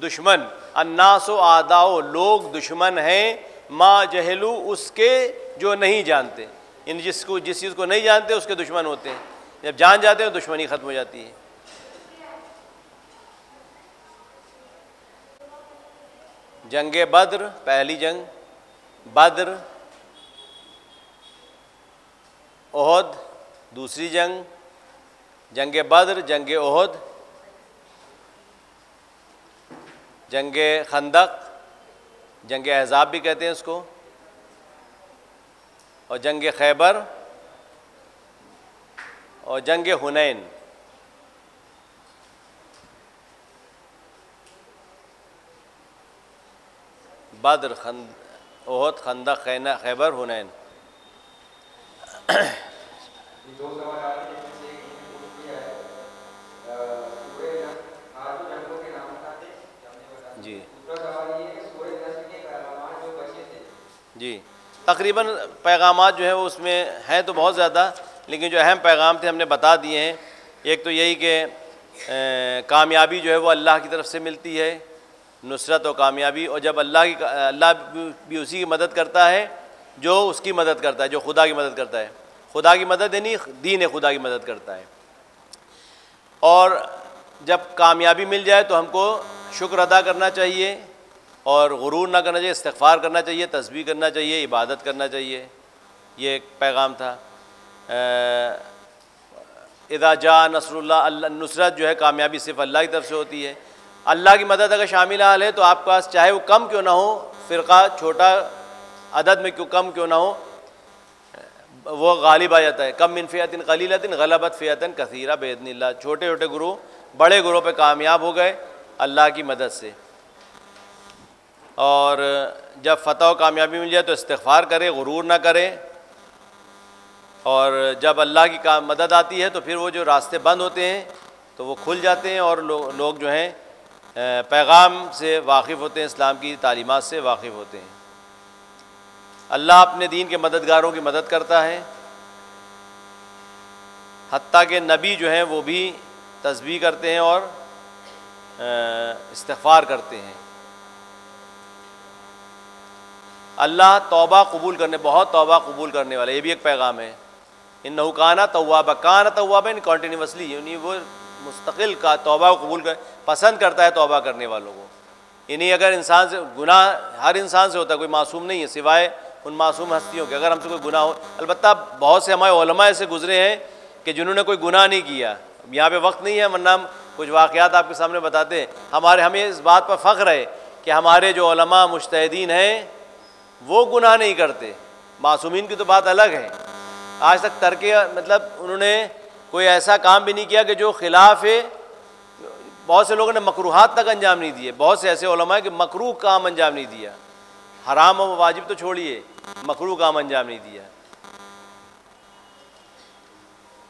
دشمن، الناس اعداء، لوگ دشمن ہیں، ما جہلو، اس کے جو نہیں جانتے، یعنی جس چیز کو نہیں جانتے اس کے دشمن ہوتے ہیں، جب جان جاتے ہیں تو دشمنی ختم ہو جاتی ہے۔ جنگ بدر پہلی جنگ، بدر، احد دوسری جنگ، جنگ بدر، جنگ احد، جنگ خندق، جنگ احزاب بھی کہتے ہیں اس کو، اور جنگ خیبر، اور جنگ حنین۔ بدر، احد، خندق، خیبر، حنین۔ جی جی، تقریباً پیغامات جو ہیں وہ اس میں ہیں تو بہت زیادہ، لیکن جو اہم پیغام تھے ہم نے بتا دیے ہیں۔ ایک تو یہی کہ کامیابی جو ہے وہ اللہ کی طرف سے ملتی ہے، نصرت و کامیابی، اور جب اللہ بھی اسی کی مدد کرتا ہے جو اس کی مدد کرتا ہے، جو خدا کی مدد کرتا ہے، خدا کی مدد یعنی دین خدا کی مدد کرتا ہے۔ اور جب کامیابی مل جائے تو ہم کو شکر ادا کرنا چاہیے اور غرور نہ کرنا چاہیے، استغفار کرنا چاہیے، تسبیح کرنا چاہیے، عبادت کرنا چاہیے۔ یہ ایک پیغام تھا۔ اذا جاء نصر اللہ، نصرت جو ہے کامیابی صرف اللہ کی طرف سے ہوتی ہے۔ اللہ کی مدد اگر شامل حال ہے تو آپ کے پاس چاہے وہ کم کیوں نہ ہو، فرقہ چھوٹا عدد میں کم کیوں نہ ہو، وہ غالب آ جاتا ہے۔ کم من فئۃ قلیلۃ غلبت فئۃ کثیرہ باذن اللہ، چھوٹے چھوٹے گروہ بڑے گروہ پہ کامیاب ہو گئے اللہ کی مدد سے۔ اور جب فتح و کامیابی مل جائے تو استغفار کرے، غرور نہ کرے، اور جب اللہ کی مدد آتی ہے تو پھر وہ جو راستے بند ہوتے ہیں تو وہ کھل جاتے ہیں اور لوگ جو ہیں پیغام سے واقف ہوتے ہیں، اسلام کی تعلیمات سے واقف ہوتے ہیں۔ اللہ اپنے دین کے مددگاروں کی مدد کرتا ہے، حتیٰ کہ نبی جو ہیں وہ بھی تسبیح کرتے ہیں اور استغفار کرتے ہیں۔ اللہ توبہ قبول کرنے، بہت توبہ قبول کرنے والا، یہ بھی ایک پیغام ہے۔ انہ کان توابا، کان توابا کنٹینیوسلی، یعنی وہ مستقل کا توبہ قبول کر پسند کرتا ہے توبہ کرنے والوں کو۔ یعنی اگر انسان سے گناہ ہر انسان سے ہوتا ہے، کوئی معصوم نہیں ہے سوائے ان معصوم ہستیوں کے۔ اگر ہم سے کوئی گناہ ہو، البتہ بہت سے ہمارے علماء ایسے گزرے ہیں کہ جنہوں نے کوئی گناہ نہیں کیا۔ یہاں پہ وقت نہیں ہے ورنہ ہم کچھ واقعات آپ کے سامنے بتاتے ہیں۔ ہمیں اس بات پر فخر ہے کہ ہمارے جو علماء مجتہدین ہیں وہ گناہ نہیں کرتے۔ معصومین کی تو بات الگ ہے، آج تک ترک مطلب انہوں نے کوئی ایسا کام بھی نہیں کیا کہ جو خلاف ہے۔ بہت سے لوگوں نے مکروہات تک انجام نہیں دیے، بہت سے ایسے علماء ہیں کہ مکروہ کام انجام نہیں دیا، حرام و واجب تو چھوڑیے، مکروہ کام انجام نہیں دیا۔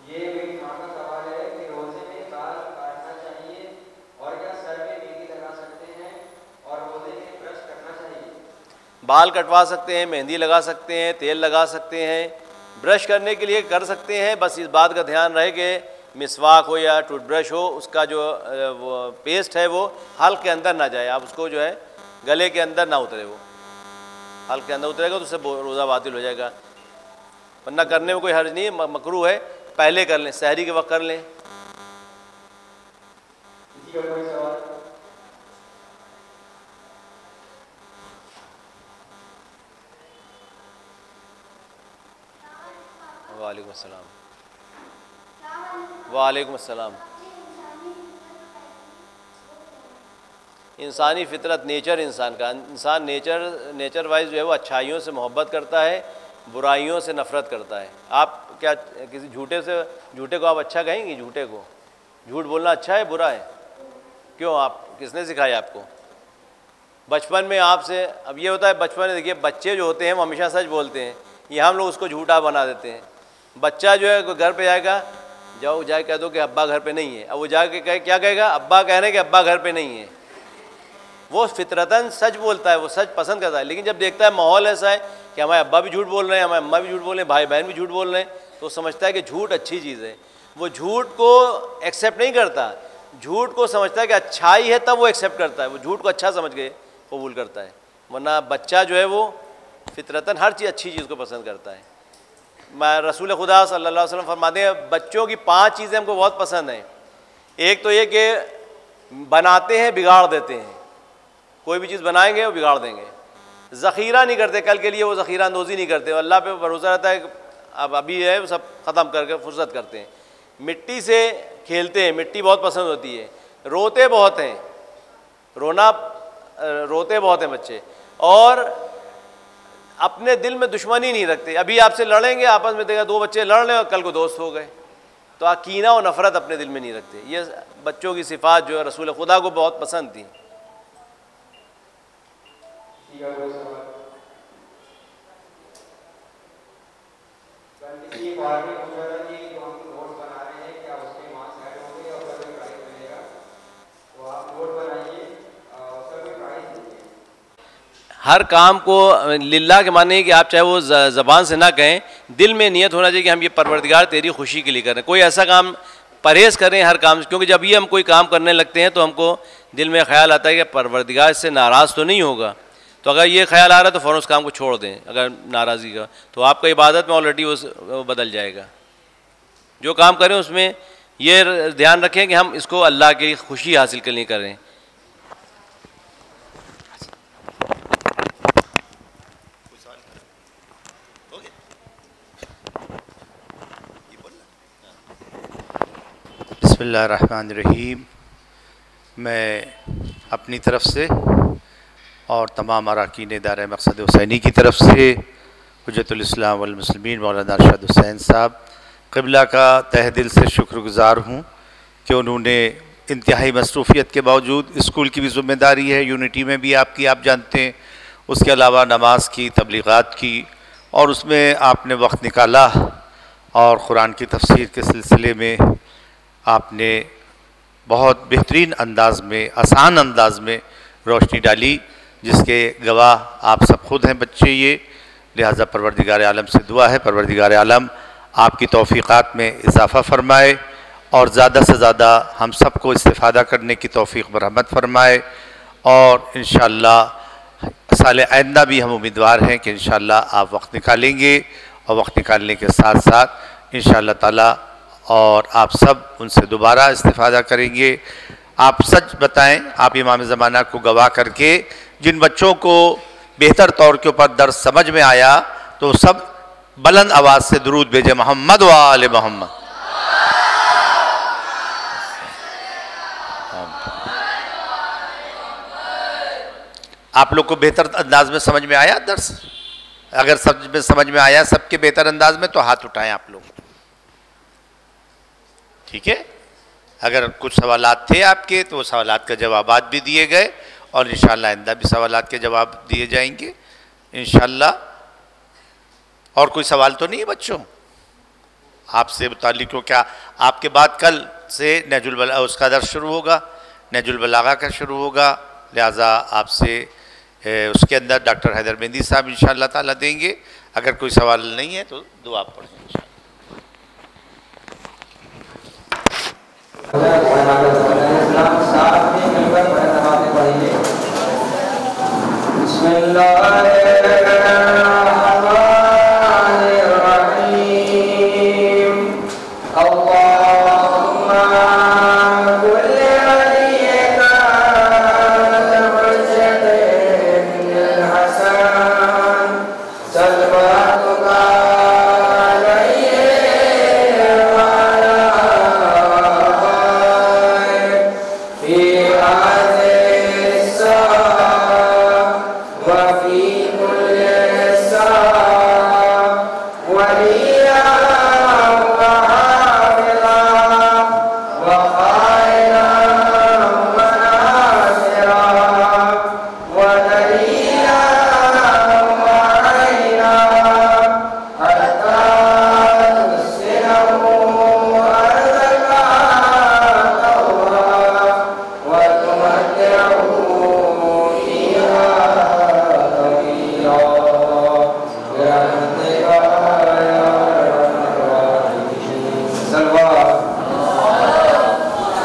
یہ میری ماں کا سوال ہے کہ روزے میں بال کاٹنا چاہیے اور کیا سر میں مہندی لگا سکتے ہیں اور روزے میں برش کرنا چاہیے؟ بال کٹوا سکتے ہیں، مہندی لگا سکتے ہیں، تیل لگا سکتے ہیں، برش کرنے کے لیے کر سکتے ہیں، بس اس بات کا دھیان رہے کہ مسواک ہو یا ٹوتھ برش ہو، اس کا جو وہ پیسٹ ہے وہ حلق کے اندر نہ جائے، آپ اس کو جو ہے گلے کے اندر نہ اترے، وہ حلق کے اندر اترے گا تو اس سے روزہ باطل ہو جائے گا، ورنہ کرنے میں کوئی حرج نہیں ہے، مکروہ ہے، پہلے کر لیں، سحری کے وقت کر لیں۔ کسی کا کوئی سوال؟ وعلیکم السلام۔ وعلیکم السلام۔ انسانی فطرت، نیچر انسان کا، انسان نیچر وائز جو ہے وہ اچھائیوں سے محبت کرتا ہے، برائیوں سے نفرت کرتا ہے۔ آپ کیا کسی جھوٹے کو آپ اچھا کہیں گے؟ جھوٹے کو جھوٹ بولنا اچھا ہے برا ہے؟ کیوں؟ آپ کس نے سکھایا آپ کو؟ بچپن میں آپ سے اب یہ ہوتا ہے، بچپن میں دیکھیے بچے جو ہوتے ہیں وہ ہمیشہ سچ بولتے ہیں، یہ ہم لوگ اس کو جھوٹا بنا دیتے ہیں۔ بچہ جو ہے گھر پہ جائے گا، جاؤ جا کے کہہ دو کہ ابا گھر پہ نہیں ہے، اب وہ جا کے کیا کہے گا؟ ابا کہہ رہے ہیں کہ ابا گھر پہ نہیں ہے۔ وہ فطرتاً سچ بولتا ہے، وہ سچ پسند کرتا ہے، لیکن جب دیکھتا ہے ماحول ایسا ہے کہ ہمارے ابا بھی جھوٹ بول رہے ہیں، ہمارے اماں بھی جھوٹ بول رہے ہیں، بھائی بہن بھی جھوٹ بول رہے ہیں، تو وہ سمجھتا ہے کہ جھوٹ اچھی چیز ہے، وہ جھوٹ کو ایکسیپٹ نہیں کرتا، جھوٹ کو سمجھتا ہے کہ اچھائی ہے تب وہ ایکسیپٹ کرتا ہے، وہ جھوٹ کو اچھا سمجھ کے قبول کرتا ہے، ورنہ بچہ جو ہے وہ فطرتاً ہر چیز اچھی چیز کو پسند کرتا ہے۔ رسول خدا صلی اللہ علیہ وسلم فرماتے ہیں بچوں کی 5 چیزیں ہم کو بہت پسند ہیں۔ ایک تو یہ کہ بناتے ہیں بگاڑ دیتے ہیں، کوئی بھی چیز بنائیں گے وہ بگاڑ دیں گے، ذخیرہ نہیں کرتے، کل کے لیے وہ ذخیرہ اندوزی نہیں کرتے، اللہ پہ بھروسہ رہتا ہے کہ اب ابھی ہے وہ سب ختم کر کے فرصت کرتے ہیں۔ مٹی سے کھیلتے ہیں، مٹی بہت پسند ہوتی ہے، روتے بہت ہیں، روتے بہت ہیں بچے، اور اپنے دل میں دشمنی نہیں رکھتے۔ ابھی آپ سے لڑیں گے، آپس میں دیکھا 2 بچے لڑ رہے ہیں اور کل کو دوست ہو گئے، تو کینہ و نفرت اپنے دل میں نہیں رکھتے۔ یہ بچوں کی صفات جو ہے رسول خدا کو بہت پسند تھیں۔ کسی کا کوئی سوال؟ کسی ایک بار میں پوچھا تھا کہ جو ہم نوٹس بنا رہے ہیں کیا اس کے مارکس ایڈ ہوں گے اور اس کا کوئی پرائز ملے گا؟ تو آپ نوٹ بنائیے، اس کا کوئی پرائز نہیں ہے۔ ہر کام کو للہ کے معنی ہے کہ آپ چاہے وہ زبان سے نہ کہیں، دل میں نیت ہونا چاہیے کہ ہم یہ پروردگار تیری خوشی کے لیے کر رہے ہیں۔ کوئی ایسا کام پرہیز کریں ہر کام سے، کیونکہ جب یہ ہم کوئی کام کرنے لگتے ہیں تو ہم کو دل میں خیال آتا ہے کہ پروردگار اس سے ناراض تو نہیں ہوگا، تو اگر یہ خیال آ رہا ہے تو فوراً اس کام کو چھوڑ دیں، اگر ناراضگی کا تو آپ کا عبادت میں آلریڈی وہ بدل جائے گا۔ جو کام کریں اس میں یہ دھیان رکھیں کہ ہم اس کو اللہ کی خوشی حاصل کے لیے کریں۔ بسم اللہ الرحمن الرحیم۔ میں اپنی طرف سے اور تمام اراکین ادارہ مقصد حسینی کی طرف سے حجت الاسلام والمسلمین مولانا ارشد حسین صاحب قبلہ کا تہ دل سے شکر گزار ہوں کہ انہوں نے انتہائی مصروفیت کے باوجود اسکول کی بھی ذمہ داری ہے، یونٹی میں بھی آپ جانتے ہیں، اس کے علاوہ نماز کی، تبلیغات کی، اور اس میں آپ نے وقت نکالا اور قرآن کی تفسیر کے سلسلے میں آپ نے بہت بہترین انداز میں، آسان انداز میں روشنی ڈالی، جس کے گواہ آپ سب خود ہیں بچے یہ. لہٰذا پروردگار عالم سے دعا ہے پروردگار عالم آپ کی توفیقات میں اضافہ فرمائے اور زیادہ سے زیادہ ہم سب کو استفادہ کرنے کی توفیق برحمت فرمائے. اور انشاءاللہ سال آئندہ بھی ہم امیدوار ہیں کہ انشاءاللہ آپ وقت نکالیں گے، اور وقت نکالنے کے ساتھ ساتھ انشاءاللہ تعالی اور آپ سب ان سے دوبارہ استفادہ کریں گے. آپ سچ بتائیں، آپ امام زمانہ کو گواہ کر کے جن بچوں کو بہتر طور کے اوپر درس سمجھ میں آیا تو سب بلند آواز سے درود بھیجے، محمد و آل محمد. آپ لوگ کو بہتر انداز میں سمجھ میں آیا درس؟ اگر سمجھ میں آیا سب کے بہتر انداز میں تو ہاتھ اٹھائیں آپ لوگ. ٹھیک ہے، اگر کچھ سوالات تھے آپ کے تو وہ سوالات کا جوابات بھی دیے گئے، اور انشاءاللہ آئندہ بھی سوالات کے جواب دیے جائیں گے انشاءاللہ. اور کوئی سوال تو نہیں ہے بچوں آپ سے متعلق؟ کیا آپ کے بعد کل سے نہج البلاغہ اس کا درس شروع ہوگا، نہج البلاغہ کا شروع ہوگا، لہٰذا آپ سے اس کے اندر ڈاکٹر حیدر مہندی صاحب انشاءاللہ تعالیٰ دیں گے. اگر کوئی سوال نہیں ہے تو دعا پڑھیں انشاءاللہ. بسم اللہ الرحمن الرحیم. اللہم